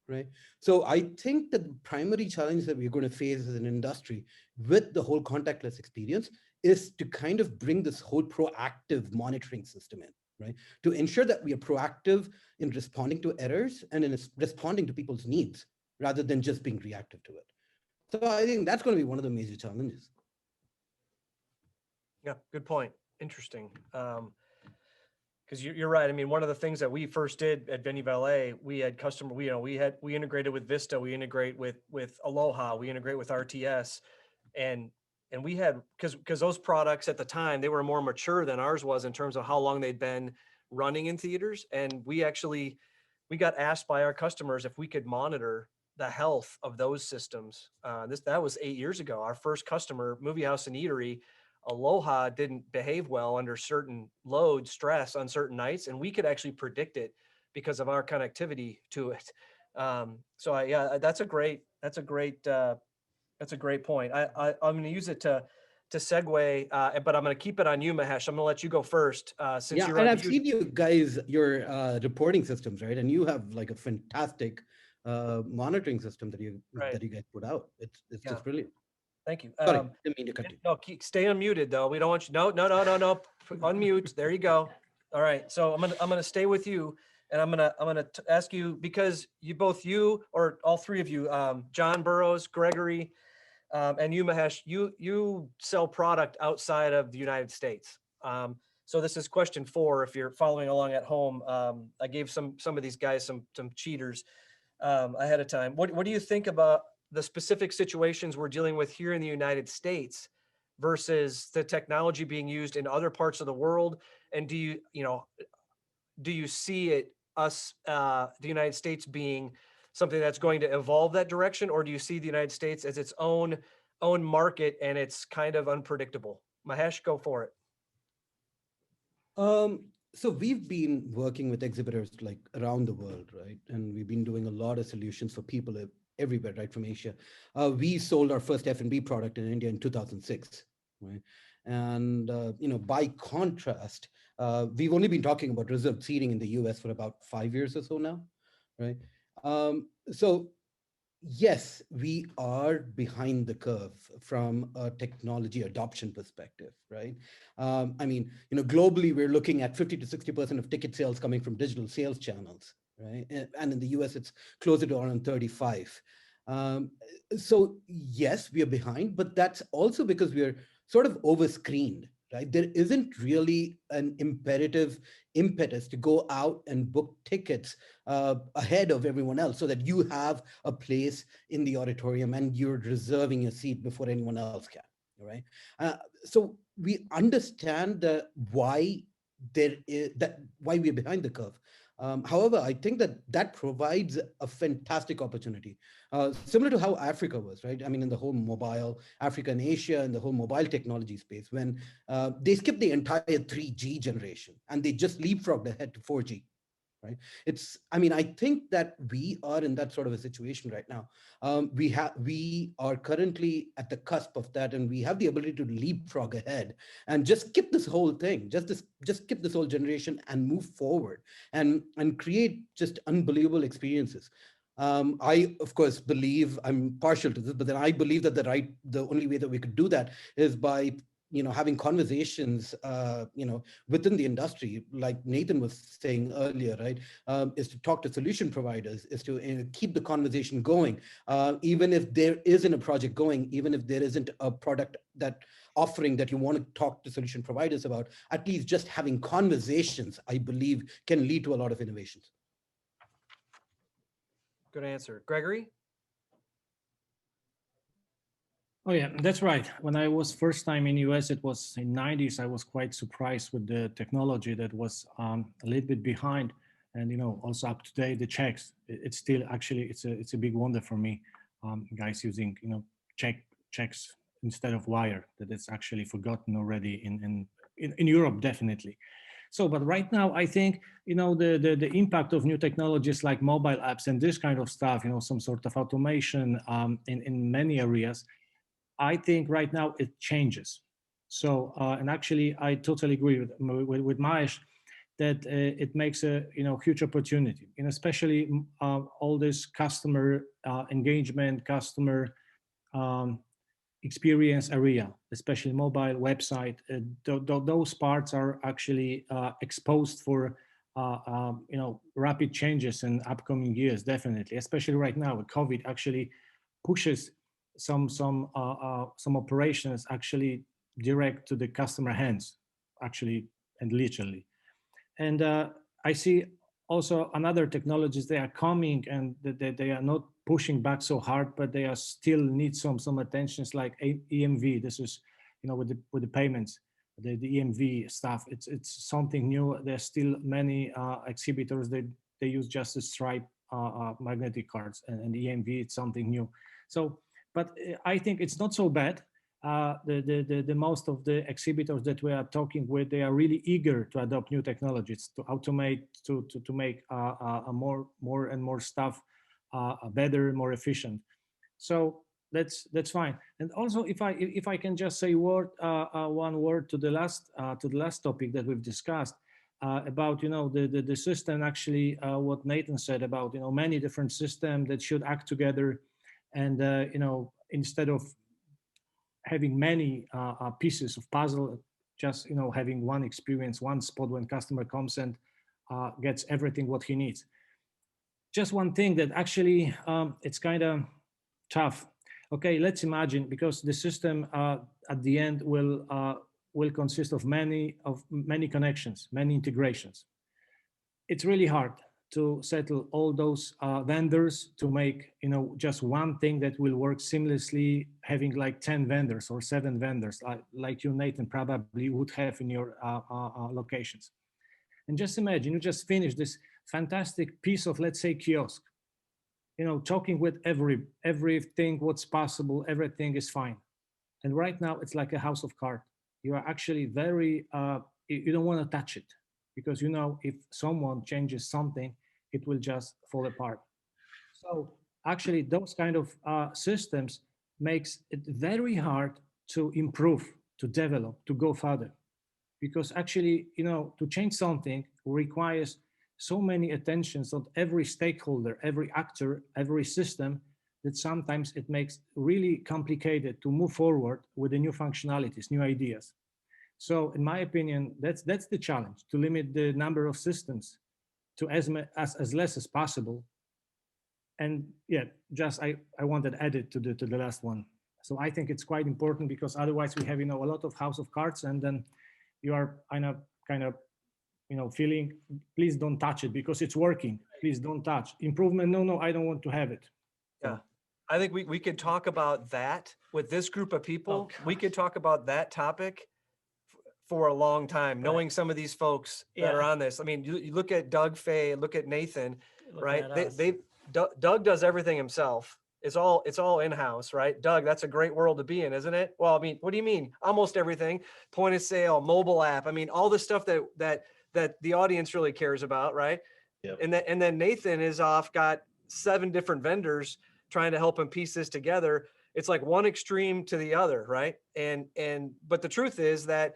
Right. So I think that the primary challenge that we're going to face as an industry with the whole contactless experience is to kind of bring this whole proactive monitoring system in, right? To ensure that we are proactive in responding to errors and in responding to people's needs rather than just being reactive to it. So I think that's going to be one of the major challenges. Yeah, good point. Interesting. Because you're right. I mean, one of the things that we first did at Venue Valet, we had we integrated with Vista, we integrate with Aloha, we integrate with RTS, and we had because those products at the time, they were more mature than ours was in terms of how long they'd been running in theaters, and we got asked by our customers if we could monitor the health of those systems. That was 8 years ago. Our first customer, Movie House and Eatery, Aloha didn't behave well under certain load stress on certain nights, and we could actually predict it because of our connectivity to it. That's a great point. I'm going to use it to segue, but I'm going to keep it on you, Mahesh. I'm going to let you go first. Since you're and I've seen you guys, your reporting systems, right? And you have like a fantastic monitoring system that you guys put out. It's just brilliant. Thank you. Sorry, didn't mean to cut you. No, stay unmuted though. We don't want you. No. Unmute. There you go. All right. So I'm gonna stay with you, and I'm gonna ask you because you or all three of you, John, Burrows, Gregory, and you, Mahesh, you sell product outside of the United States. So this is question 4. If you're following along at home, I gave some of these guys some cheaters ahead of time. What do you think about the specific situations we're dealing with here in the United States versus the technology being used in other parts of the world? And do you see the United States being something that's going to evolve that direction, or do you see the United States as its own market and it's kind of unpredictable? Mahesh, go for it. So we've been working with exhibitors like around the world, right? And we've been doing a lot of solutions for people everywhere, right, from Asia. We sold our first F&B product in India in 2006, right? And, by contrast, we've only been talking about reserved seating in the US for about 5 years or so now, right? So yes, we are behind the curve from a technology adoption perspective, right? Globally, we're looking at 50 to 60% of ticket sales coming from digital sales channels, right? And in the US, it's closer to around 35. So yes, we are behind, but that's also because we're sort of over-screened, right? There isn't really an imperative impetus to go out and book tickets ahead of everyone else so that you have a place in the auditorium and you're reserving your seat before anyone else can, right? So we understand why why we're behind the curve. However, I think that provides a fantastic opportunity, similar to how Africa was, right? I mean, in the whole mobile, Africa and Asia and the whole mobile technology space, when they skipped the entire 3G generation and they just leapfrogged ahead to 4G, right? I think that we are in that sort of a situation right now. We are currently at the cusp of that, and we have the ability to leapfrog ahead and just skip this whole thing, just skip this whole generation and move forward and create just unbelievable experiences. I, of course, believe, I'm partial to this, but then I believe that the only way that we could do that is by having conversations, within the industry, like Nathan was saying earlier, right? Is to talk to solution providers, is to keep the conversation going. Even if there isn't a project going, even if there isn't a product offering that you want to talk to solution providers about, at least just having conversations, I believe, can lead to a lot of innovations. Good answer. Gregory? Oh yeah, that's right. When I was first time in US, it was in 90s. I was quite surprised with the technology that was a little bit behind, and also up to date. The checks, it's still actually it's a big wonder for me. Guys using checks instead of wire, that it's actually forgotten already in Europe, definitely. So, but right now, I think the impact of new technologies like mobile apps and this kind of stuff, some sort of automation in many areas. I think right now it changes. So, and actually, I totally agree with Mahesh that it makes a huge opportunity, and especially all this customer engagement, customer experience area, especially mobile website. Those parts are actually exposed for rapid changes in upcoming years, definitely. Especially right now, COVID actually pushes some operations actually direct to the customer hands, actually and literally. And I see also another technologies they are coming, and they are not pushing back so hard, but they are still need some attentions like EMV. This is with the payments, the EMV stuff. It's something new. There's still many exhibitors that they use just a stripe magnetic cards, and EMV it's something new. So, but I think it's not so bad. The most of the exhibitors that we are talking with, they are really eager to adopt new technologies, to automate, to make more and more stuff better, more efficient. So that's fine. And also, if I can just say one word to the last topic that we've discussed about the system, actually what Nathan said about many different systems that should act together, and instead of having many pieces of puzzle, just having one experience, one spot when customer comes and gets everything what he needs. Just one thing that actually it's kind of tough. Okay, let's imagine, because the system at the end will consist of many connections, many integrations. It's really hard to settle all those vendors to make just one thing that will work seamlessly, having like 10 vendors or 7 vendors like you, Nathan, probably would have in your locations. And just imagine you just finished this fantastic piece of, let's say, kiosk, talking with everything what's possible, everything is fine. And right now it's like a house of cards. You are actually very you don't want to touch it, because if someone changes something, it will just fall apart. So actually those kind of systems makes it very hard to improve, to develop, to go further, because actually to change something requires so many attentions of every stakeholder, every actor, every system, that sometimes it makes really complicated to move forward with the new functionalities, new ideas. So in my opinion, that's the challenge, to limit the number of systems to as less as possible. And yeah, just I wanted to add it to the last one. So I think it's quite important, because otherwise we have a lot of house of cards, and then you are kind of feeling, please don't touch it because it's working. Please don't touch. Improvement, no, I don't want to have it. Yeah. I think we could talk about that with this group of people. We could talk about that topic for a long time, knowing some of these folks that are on this. I mean, you look at Doug, Fay, look at Nathan, right? Doug does everything himself. It's all in-house, right? Doug, that's a great world to be in, isn't it? Well, I mean, what do you mean? Almost everything. Point of sale, mobile app. I mean, all the stuff that the audience really cares about, right? Yep. And then Nathan is got 7 different vendors trying to help him piece this together. It's like one extreme to the other, right? But the truth is that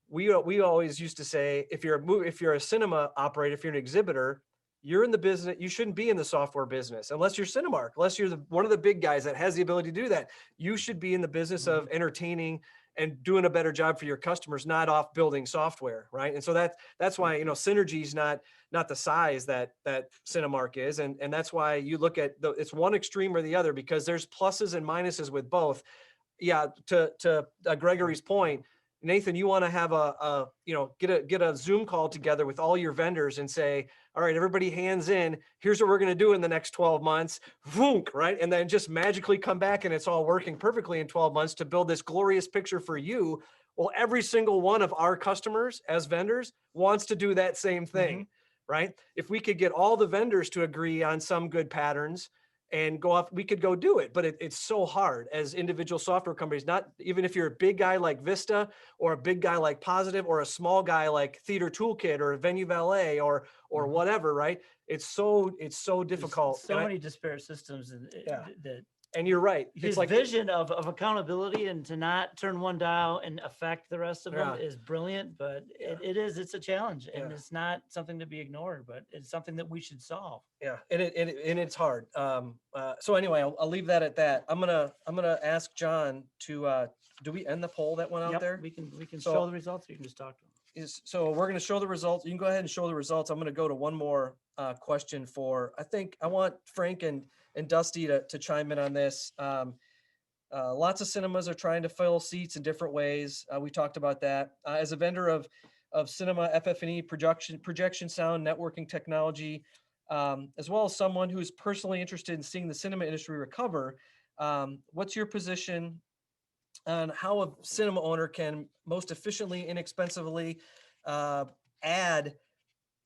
we always used to say, if you're a cinema operator, if you're an exhibitor, you're in the business, you shouldn't be in the software business unless you're Cinemark, unless you're one of the big guys that has the ability to do that. You should be in the business of entertaining and doing a better job for your customers, not off building software, right? And so that's why Cinergy's not the size that Cinemark is, and that's why you look at it's one extreme or the other, because there's pluses and minuses with both. Yeah, to Gregory's point, Nathan, you want to have get a Zoom call together with all your vendors and say, all right, everybody hands in, here's what we're going to do in the next 12 months, voonk, right? And then just magically come back and it's all working perfectly in 12 months to build this glorious picture for you. Well, every single one of our customers as vendors wants to do that same thing, right? If we could get all the vendors to agree on some good patterns and go off, we could go do it. But it's so hard as individual software companies, not even if you're a big guy like Vista or a big guy like Positive or a small guy like Theater Toolkit or Venue Valet or whatever, right? It's so difficult. There's so many disparate systems that. And you're right. His It's like vision of accountability and to not turn one dial and affect the rest of them Yeah. is brilliant, but it's a challenge and it's not something to be ignored, but it's something that we should solve. Yeah, and it's hard. So anyway, I'll leave that at that. I'm gonna ask John to do we end the poll that went out there? We can So- show the results. Or you can just talk to them. So we're going to show the results. You can go ahead and show the results. I'm going to go to one more question for, I think I want Frank and Dusty to chime in on this. Lots of cinemas are trying to fill seats in different ways. We talked about that. As a vendor of cinema, FF&E, projection sound, networking technology, as well as someone who's personally interested in seeing the cinema industry recover, what's your position on how a cinema owner can most efficiently, inexpensively add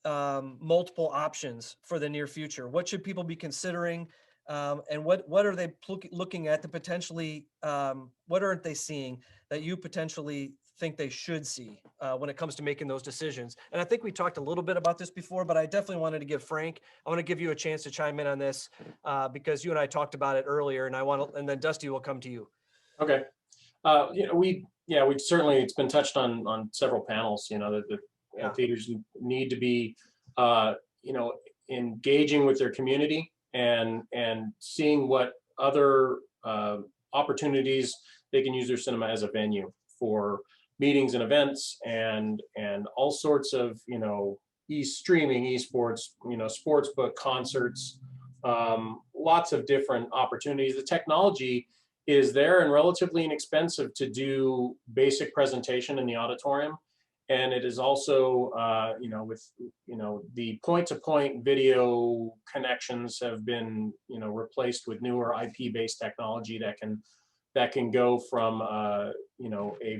multiple options for the near future? What should people be considering? And what are they looking at to potentially, what aren't they seeing that you potentially think they should see when it comes to making those decisions? And I think we talked a little bit about this before, but I definitely wanted to give Frank, I want to give you a chance to chime in on this because you and I talked about it earlier, and and then Dusty will come to you. Okay. We certainly, it's been touched on several panels, that the theaters need to be, engaging with their community and seeing what other opportunities they can use their cinema as a venue for meetings and events and all sorts of, streaming, esports, sports book, concerts, lots of different opportunities. The technology is there and relatively inexpensive to do basic presentation in the auditorium. And it is also, with, the point-to-point video connections have been, replaced with newer IP-based technology that can go from, a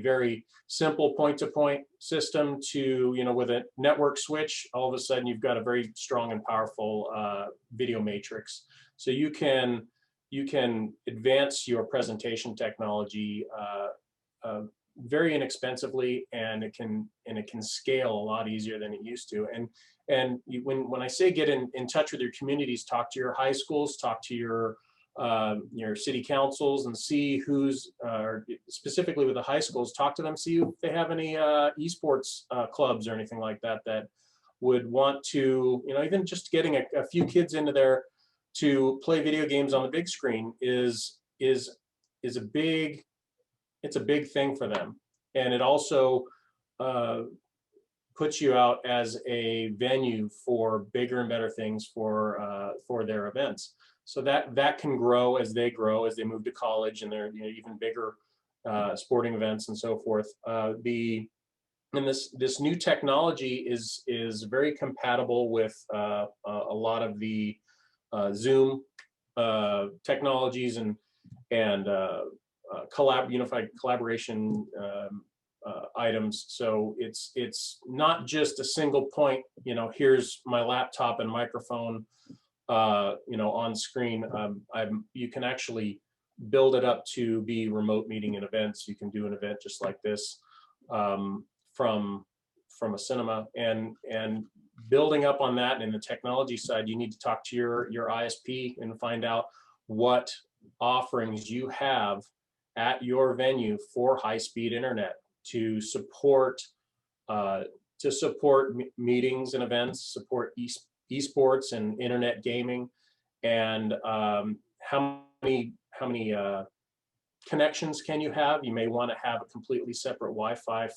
very simple point-to-point system to, with a network switch, all of a sudden you've got a very strong and powerful video matrix. So you can advance your presentation technology very inexpensively, and it can scale a lot easier than it used to. And when I say get in touch with your communities, talk to your high schools, talk to your city councils, and see who's specifically with the high schools. Talk to them, see if they have any esports clubs or anything like that would want to, even just getting a few kids into there to play video games on the big screen is a big thing for them. And it also puts you out as a venue for bigger and better things for their events. So that can grow as they move to college and they're even bigger sporting events and so forth. This new technology is very compatible with a lot of the Zoom technologies and unified collaboration items. So it's not just a single point, here's my laptop and microphone, on screen. You can actually build it up to be remote meeting and events. You can do an event just like this from a cinema, and building up on that. And in the technology side, you need to talk to your ISP and find out what offerings you have at your venue for high-speed internet to support meetings and events, support esports and internet gaming, and how many connections can you have? You may want to have a completely separate Wi-Fi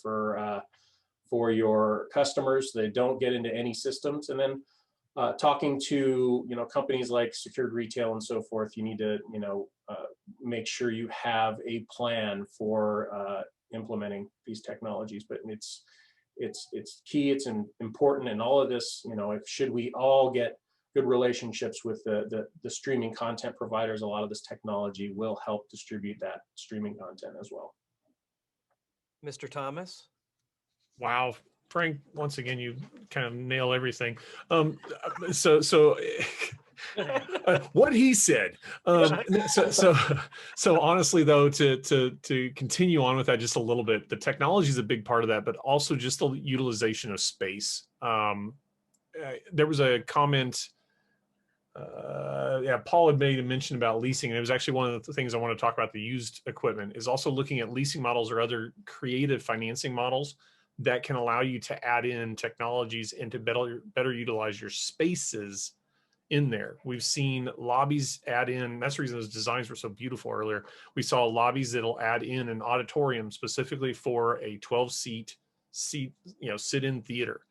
for your customers. They don't get into any systems. And then talking to companies like Secured Retail and so forth, you need to make sure you have a plan for implementing these technologies. But it's key, it's important, and all of this, should we all get good relationships with the streaming content providers, a lot of this technology will help distribute that streaming content as well. Mr. Thomas? Wow, Frank, once again, you kind of nail everything. What he said. So honestly, though, to continue on with that just a little bit, the technology is a big part of that, but also just the utilization of space. There was a comment. Paul had made a mention about leasing, and it was actually one of the things I want to talk about. The used equipment is also looking at leasing models or other creative financing models that can allow you to add in technologies and to better utilize your spaces in there. We've seen lobbies add in, that's the reason those designs were so beautiful earlier. We saw lobbies that'll add in an auditorium specifically for a 12-seat sit-in theater.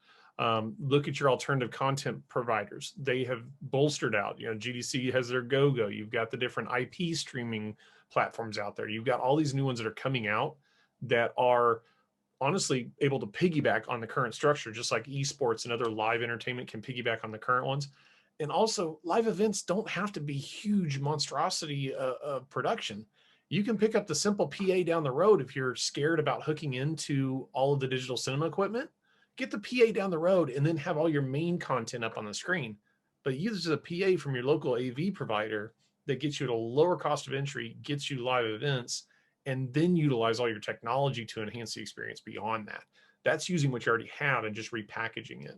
Look at your alternative content providers. They have bolstered out, GDC has their GoGo. You've got the different IP streaming platforms out there. You've got all these new ones that are coming out that are honestly able to piggyback on the current structure, just like esports and other live entertainment can piggyback on the current ones. And also, live events don't have to be huge monstrosity of production. You can pick up the simple PA down the road if you're scared about hooking into all of the digital cinema equipment. Get the PA down the road and then have all your main content up on the screen. But use a PA from your local AV provider that gets you at a lower cost of entry, gets you live events, and then utilize all your technology to enhance the experience beyond that. That's using what you already have and just repackaging it.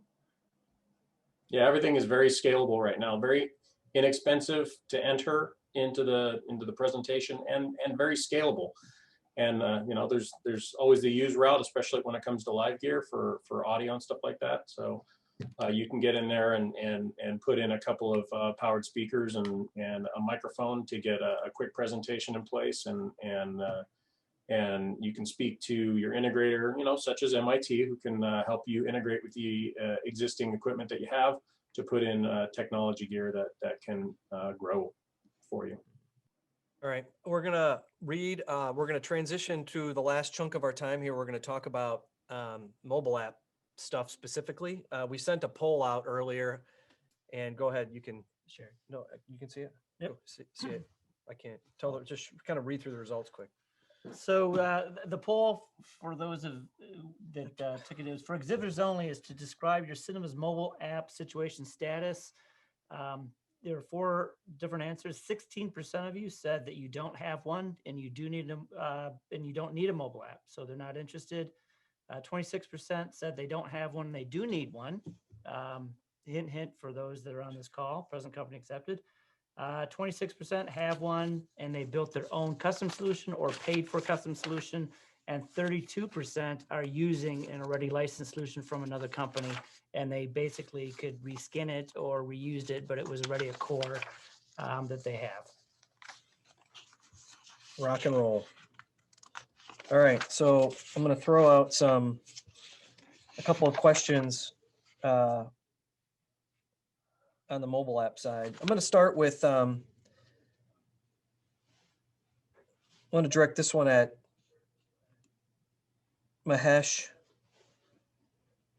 Yeah, everything is very scalable right now, very inexpensive to enter into the presentation, and very scalable. And there's always the used route, especially when it comes to live gear for audio and stuff like that. So you can get in there and put in a couple of powered speakers and a microphone to get a quick presentation in place, and you can speak to your integrator, such as MIT, who can help you integrate with the existing equipment that you have to put in technology gear that can grow for you. All right, we're gonna transition to the last chunk of our time here. We're gonna talk about mobile app stuff specifically. We sent a poll out earlier, and go ahead, you can share. No, you can see it? Yep. See it. I can't tell them, just kind of read through the results quick. So the poll for those that took it is for exhibitors only is to describe your cinema's mobile app situation status. There are 4 different answers. 16% of you said that you don't have one and you do need and you don't need a mobile app, so they're not interested. 26% said they don't have one and they do need one. Hint, hint for those that are on this call, present company accepted. 26% have one and they built their own custom solution or paid for custom solution, and 32% are using an already licensed solution from another company, and they basically could reskin it or reused it, but it was already a core that they have. Rock and roll. All right, so I'm going to throw out a couple of questions on the mobile app side. I'm going to start with, I want to direct this one at Mahesh,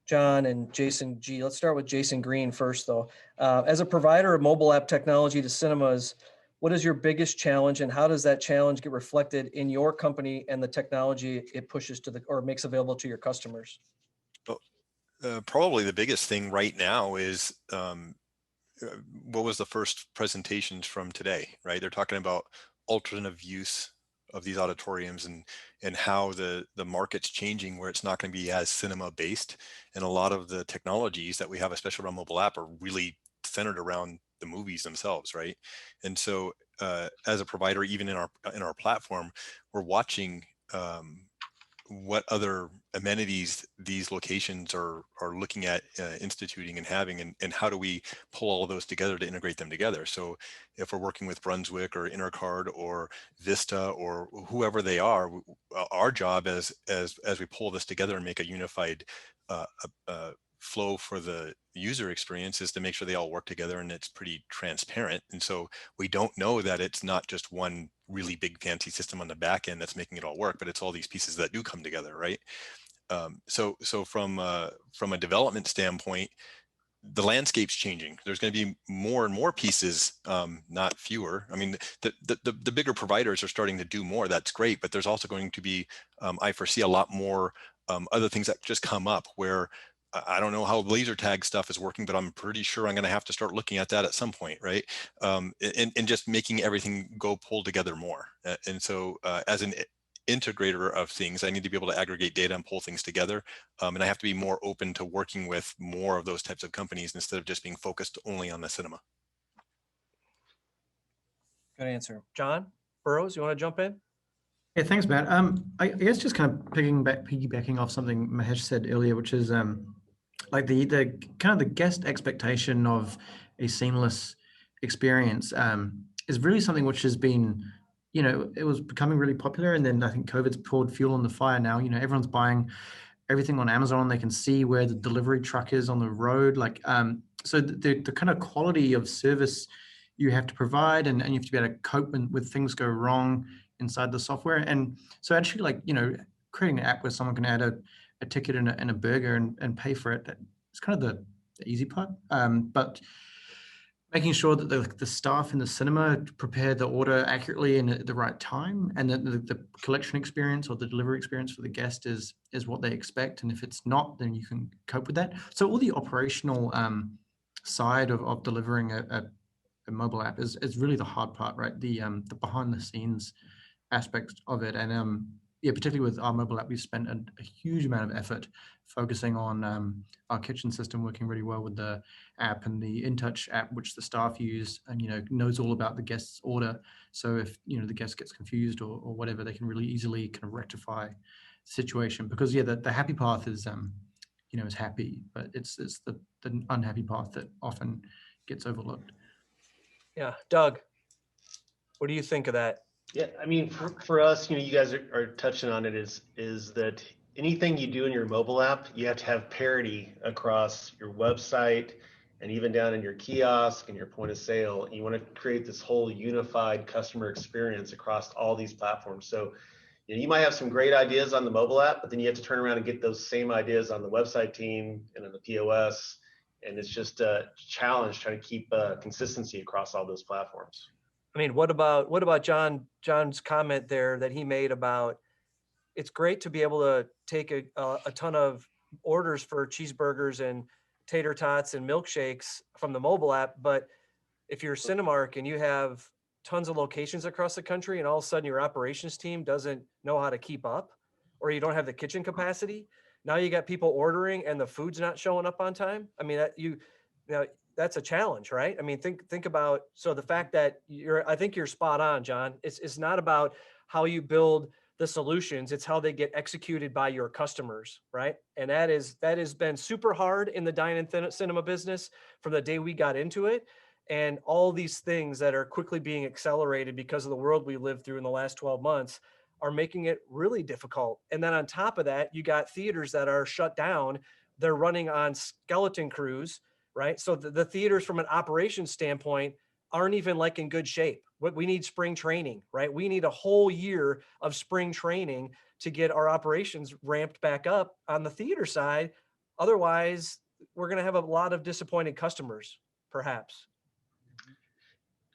John, and Jason G. Let's start with Jason Green first, though. As a provider of mobile app technology to cinemas, what is your biggest challenge, and how does that challenge get reflected in your company and the technology it pushes to or makes available to your customers? Probably the biggest thing right now is what was the first presentations from today, right? They're talking about alternative use of these auditoriums and how the market's changing, where it's not going to be as cinema based, and a lot of the technologies that we have, especially around mobile app, are really centered around the movies themselves, right? And so as a provider, even in our platform, we're watching what other amenities these locations are looking at instituting and having, and how do we pull all of those together to integrate them together. So if we're working with Brunswick or Intercard or Vista or whoever they are, our job as we pull this together and make a unified flow for the user experience is to make sure they all work together and it's pretty transparent. And so we don't know that it's not just one really big fancy system on the back end that's making it all work, but it's all these pieces that do come together, right? So from a development standpoint, the landscape's changing. There's going to be more and more pieces, not fewer. I mean, the bigger providers are starting to do more. That's great, but there's also going to be, I foresee a lot more other things that just come up where I don't know how laser tag stuff is working, but I'm pretty sure I'm going to have to start looking at that at some point, right? And just making everything go pull together more. And so as an integrator of things, I need to be able to aggregate data and pull things together. And I have to be more open to working with more of those types of companies instead of just being focused only on the cinema. Good answer. John Burrows, you want to jump in? Yeah, thanks, Matt. I guess just kind of piggybacking off something Mahesh said earlier, which is like the kind of the guest expectation of a seamless experience is really something which has been, you know, it was becoming really popular, and then I think COVID's poured fuel on the fire now. You know, everyone's buying everything on Amazon. They can see where the delivery truck is on the road. Like, so the kind of quality of service you have to provide, and you have to be able to cope with things go wrong inside the software. And so actually, like, you know, creating an app where someone can add a ticket and a burger and pay for it, it's kind of the easy part. But making sure that the staff in the cinema prepare the order accurately and at the right time, and that the collection experience or the delivery experience for the guest is what they expect. And if it's not, then you can cope with that. So all the operational side of delivering a mobile app is really the hard part, right? The behind the scenes aspects of it. And yeah, particularly with our mobile app, we've spent a huge amount of effort focusing on our kitchen system working really well with the app, and the InTouch app, which the staff use, and, you know, knows all about the guest's order. So if, you know, the guest gets confused or whatever, they can really easily kind of rectify the situation. Because yeah, the happy path is, you know, is happy, but it's the unhappy path that often gets overlooked. Yeah, Doug, what do you think of that? Yeah, I mean, for us, you know, you guys are touching on it, is that anything you do in your mobile app, you have to have parity across your website and even down in your kiosk and your point of sale. You want to create this whole unified customer experience across all these platforms. So, you know, you might have some great ideas on the mobile app, but then you have to turn around and get those same ideas on the website team and on the POS. And it's just a challenge trying to keep consistency across all those platforms. I mean, what about John's comment there that he made about it's great to be able to take a ton of orders for cheeseburgers and tater tots and milkshakes from the mobile app, but if you're Cinemark and you have tons of locations across the country and all of a sudden your operations team doesn't know how to keep up, or you don't have the kitchen capacity, now you got people ordering and the food's not showing up on time. I mean, that's a challenge, right? I mean, think about, so the fact that I think you're spot on, John. It's not about how you build the solutions, it's how they get executed by your customers, right? And that has been super hard in the dine-in cinema business from the day we got into it. And all these things that are quickly being accelerated because of the world we lived through in the last 12 months are making it really difficult. And then on top of that, you got theaters that are shut down. They're running on skeleton crews, right? So the theaters from an operations standpoint aren't even like in good shape. We need spring training, right? We need a whole year of spring training to get our operations ramped back up on the theater side. Otherwise, we're going to have a lot of disappointed customers, perhaps.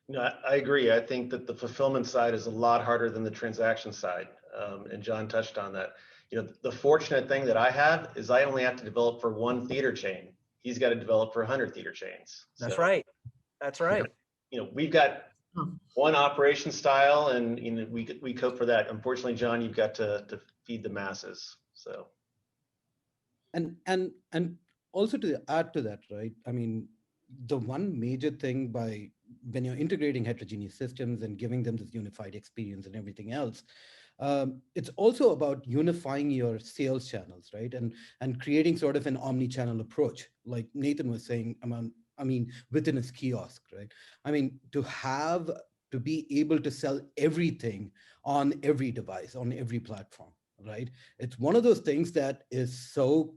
No, I agree. I think that the fulfillment side is a lot harder than the transaction side. And John touched on that. You know, the fortunate thing that I have is I only have to develop for one theater chain. He's got to develop for 100 theater chains. That's right. That's right. You know, we've got one operation style, and you know, we cope for that. Unfortunately, John, you've got to feed the masses. So, and also to add to that, right? I mean, the one major thing when you're integrating heterogeneous systems and giving them this unified experience and everything else, it's also about unifying your sales channels, right? And creating sort of an omni-channel approach, like Nathan was saying, I mean, within his kiosk, right? I mean, to be able to sell everything on every device, on every platform, right? It's one of those things that is so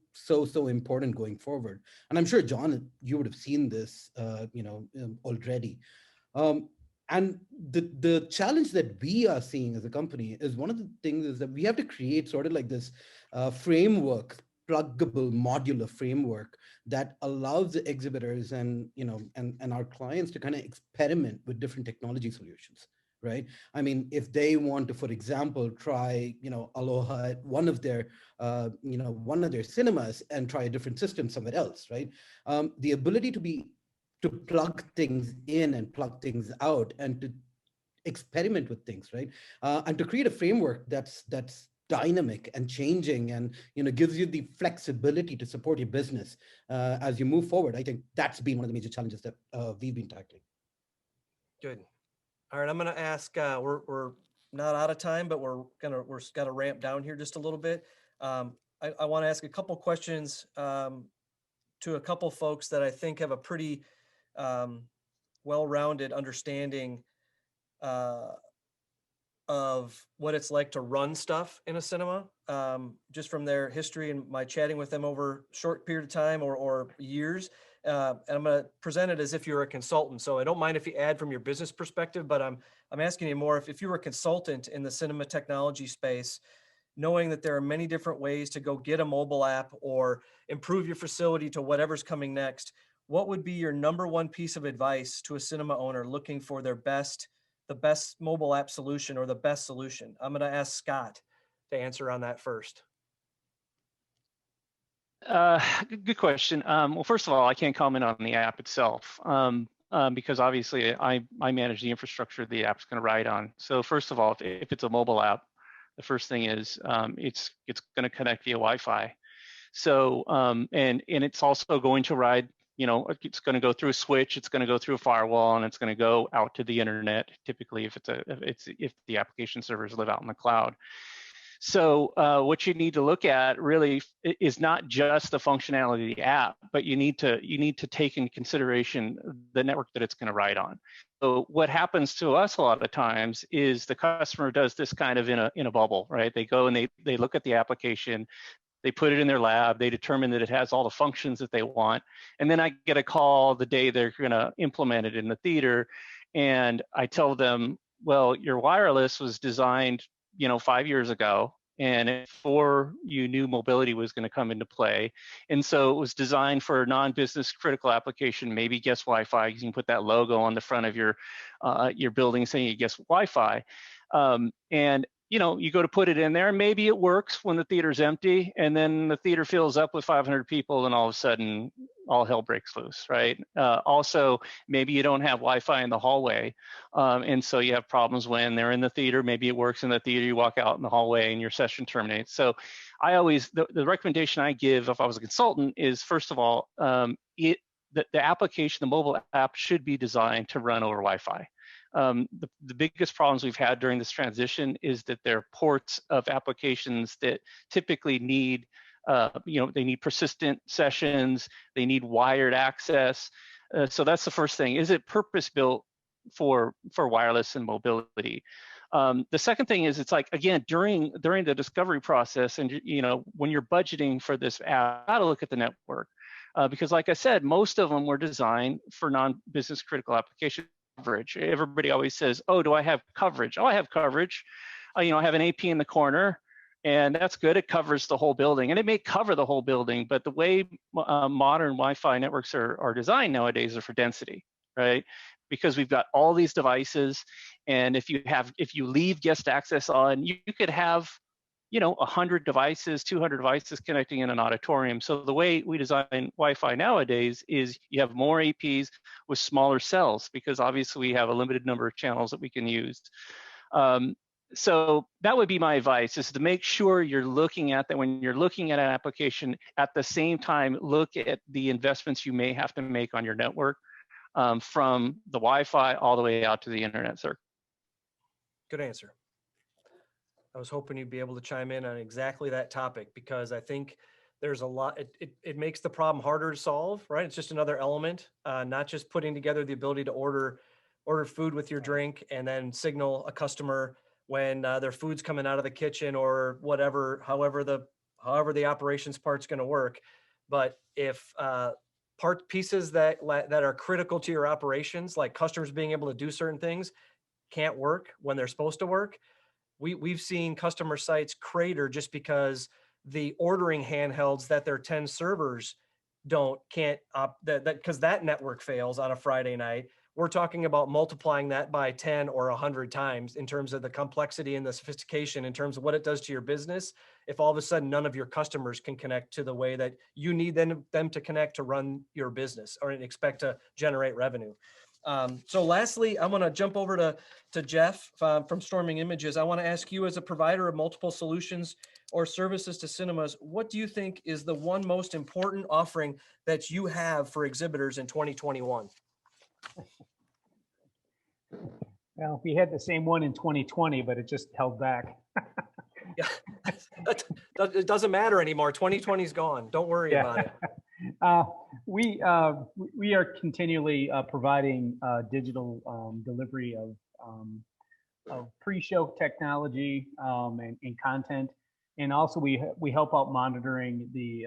important going forward. And I'm sure, John, you would have seen this, already. And the challenge that we are seeing as a company is one of the things is that we have to create sort of like this framework, pluggable modular framework that allows the exhibitors and and our clients to kind of experiment with different technology solutions, right? I mean, if they want to, for example, try Aloha at one of their cinemas and try a different system somewhere else, right? The ability to plug things in and plug things out and to experiment with things, right? And to create a framework that's dynamic and changing and gives you the flexibility to support your business as you move forward. I think that's been one of the major challenges that we've been tackling. Good. All right, I'm going to ask. We're not out of time, but we're got to ramp down here just a little bit. I want to ask a couple questions to a couple folks that I think have a pretty well-rounded understanding of what it's like to run stuff in a cinema, just from their history and my chatting with them over a short period of time or years. And I'm going to present it as if you're a consultant. So I don't mind if you add from your business perspective, but I'm asking you more if you were a consultant in the cinema technology space, knowing that there are many different ways to go get a mobile app or improve your facility to whatever's coming next. What would be your number one piece of advice to a cinema owner looking for the best mobile app solution or the best solution? I'm going to ask Scott to answer on that first. Good question. Well, first of all, I can't comment on the app itself because obviously I manage the infrastructure the app's going to ride on. So first of all, if it's a mobile app, the first thing is it's going to connect via Wi-Fi. So and it's also going to ride. It's going to go through a switch, it's going to go through a firewall, and it's going to go out to the internet. Typically, if the application servers live out in the cloud. So what you need to look at really is not just the functionality of the app, but you need to take into consideration the network that it's going to ride on. So what happens to us a lot of times is the customer does this kind of in a bubble, right? They go and they look at the application. They put it in their lab, they determine that it has all the functions that they want. And then I get a call the day they're gonna implement it in the theater. And I tell them, well, your wireless was designed, 5 years ago. And before you knew mobility was gonna come into play. And so it was designed for a non-business critical application, maybe guest Wi-Fi. You can put that logo on the front of your building saying you guest Wi-Fi. And you go to put it in there, maybe it works when the theater's empty, and then the theater fills up with 500 people, and all of a sudden, all hell breaks loose, right? Also, maybe you don't have Wi-Fi in the hallway, and so you have problems when they're in the theater. Maybe it works in the theater, you walk out in the hallway, and your session terminates. So the recommendation I give if I was a consultant is, first of all, the application, the mobile app should be designed to run over Wi-Fi. The biggest problems we've had during this transition is that there are ports of applications that typically need, they need persistent sessions, they need wired access. So that's the first thing. Is it purpose-built for wireless and mobility? The second thing is, it's like, again, during the discovery process, and when you're budgeting for this app, how to look at the network. Because like I said, most of them were designed for non-business critical applications. Coverage. Everybody always says, oh, do I have coverage? Oh, I have coverage. I have an AP in the corner, and that's good. It covers the whole building, and it may cover the whole building, but the way modern Wi-Fi networks are designed nowadays are for density, right? Because we've got all these devices, and if you leave guest access on, you could have 100 devices, 200 devices connecting in an auditorium. So the way we design Wi-Fi nowadays is you have more APs with smaller cells, because obviously we have a limited number of channels that we can use. So that would be my advice, is to make sure you're looking at that when you're looking at an application. At the same time, look at the investments you may have to make on your network, from the Wi-Fi all the way out to the internet circuit. Good answer. I was hoping you'd be able to chime in on exactly that topic, because I think there's a lot, it makes the problem harder to solve, right? It's just another element, not just putting together the ability to order food with your drink and then signal a customer when their food's coming out of the kitchen or whatever, however the operations part's going to work. But if pieces that are critical to your operations, like customers being able to do certain things, can't work when they're supposed to work. We've seen customer sites crater just because the ordering handhelds that their 10 servers can't because that network fails on a Friday night. We're talking about multiplying that by 10 or 100 times in terms of the complexity and the sophistication in terms of what it does to your business. If all of a sudden none of your customers can connect to the way that you need them to connect to run your business or expect to generate revenue. So lastly, I'm going to jump over to Jeff from Storming Images. I want to ask you, as a provider of multiple solutions or services to cinemas, what do you think is the one most important offering that you have for exhibitors in 2021? Well, we had the same one in 2020, but it just held back. Yeah, it doesn't matter anymore. 2020 is gone. Don't worry about it. We are continually providing digital delivery of pre-show technology and content, and also we help out monitoring the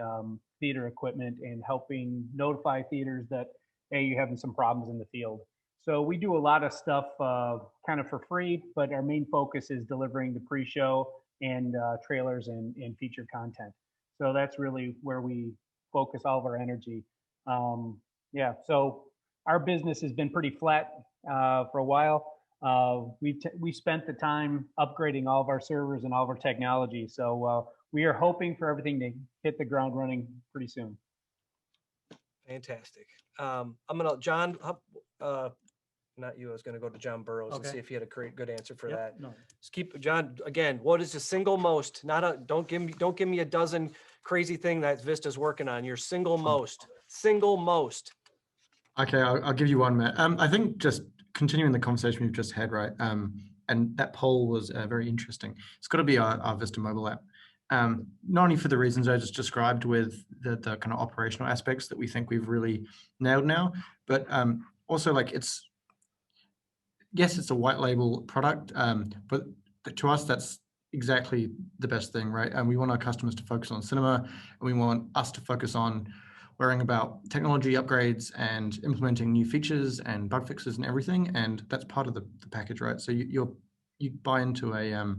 theater equipment and helping notify theaters that, hey, you're having some problems in the field. So we do a lot of stuff kind of for free, but our main focus is delivering the pre-show and trailers and featured content. So that's really where we focus all of our energy. Yeah, so our business has been pretty flat for a while. We spent the time upgrading all of our servers and all of our technology. So we are hoping for everything to hit the ground running pretty soon. Fantastic. I'm gonna, John, not you, I was gonna go to John Burrows and see if he had a good answer for that. No. Just keep, John, again, what is the single most, don't give me a dozen crazy thing that Vista's working on, your single most. Okay, I'll give you one, Matt. I think just continuing the conversation we've just had, right? And that poll was very interesting. It's got to be our Vista mobile app. Not only for the reasons I just described with the kind of operational aspects that we think we've really nailed now, but also like yes, it's a white label product, but to us, that's exactly the best thing, right? And we want our customers to focus on cinema, and we want us to focus on worrying about technology upgrades and implementing new features and bug fixes and everything. And that's part of the package, right? So you buy into a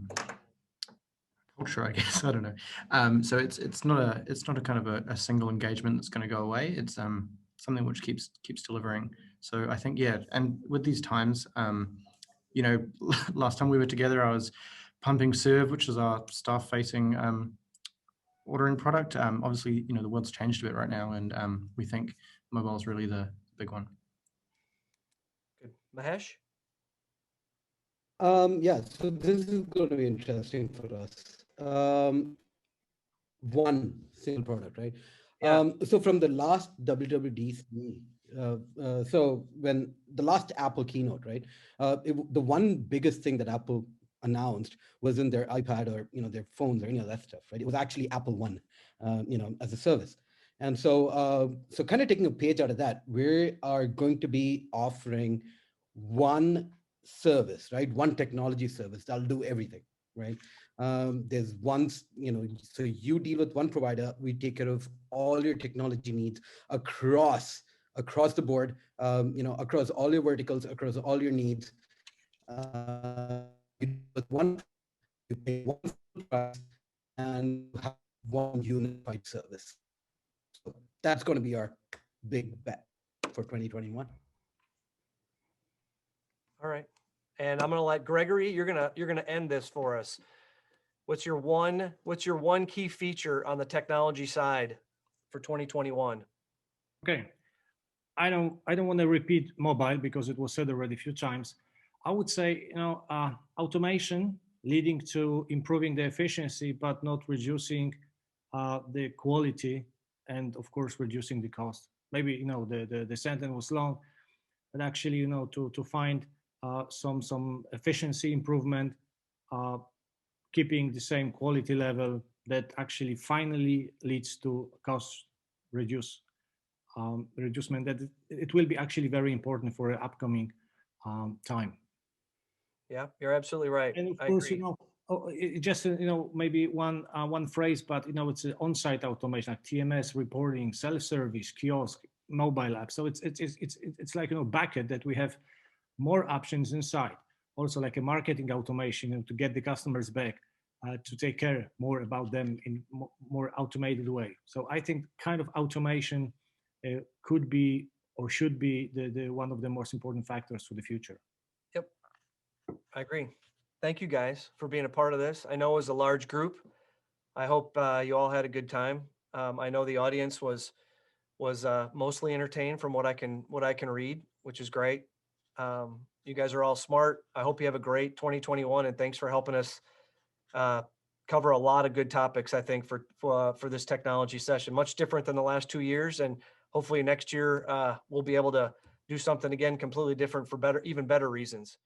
culture, I guess. I don't know. So it's not a kind of a single engagement that's going to go away. It's something which keeps delivering. So I think, yeah, and with these times, you know, last time we were together, I was pumping Serve, which is our staff-facing ordering product. Obviously, you know, the world's changed a bit right now, and we think mobile is really the big one. Good. Mahesh? Yeah, so this is going to be interesting for us. One single product, right? Yeah. So from the last WWDC, so when the last Apple keynote, right? The one biggest thing that Apple announced wasn't their iPad or, you know, their phones or any of that stuff, right? It was actually Apple One, you know, as a service. And so, so kind of taking a page out of that, we are going to be offering one service, right? One technology service that'll do everything, right? There's one, you know, so you deal with one provider, we take care of all your technology needs across the board, you know, across all your verticals, across all your needs. With one, you pay one price and have one unified service. So that's going to be our big bet for 2021. All right. And I'm going to let Gregory, you're going to end this for us. What's your one key feature on the technology side for 2021? Okay. I don't want to repeat mobile because it was said already a few times. I would say, you know, automation leading to improving the efficiency, but not reducing the quality, and of course reducing the cost. Maybe, you know, the sentence was long, but actually, you know, to find some efficiency improvement, keeping the same quality level that actually finally leads to cost reducement. That it will be actually very important for the upcoming time. Yeah, you're absolutely right. And of course, you know, just, you know, maybe one phrase, but, you know, it's an on-site automation, like TMS reporting, self-service, kiosk, mobile app. So it's like, you know, backend that we have more options inside. Also like a marketing automation, you know, to get the customers back, to take care more about them in more automated way. So I think kind of automation could be or should be the one of the most important factors for the future. Yep, I agree. Thank you guys for being a part of this. I know it was a large group. I hope you all had a good time. I know the audience was mostly entertained from what I can read, which is great. You guys are all smart. I hope you have a great 2021, and thanks for helping us cover a lot of good topics, I think, for this technology session. Much different than the last 2 years, and hopefully next year we'll be able to do something again completely different for even better reasons.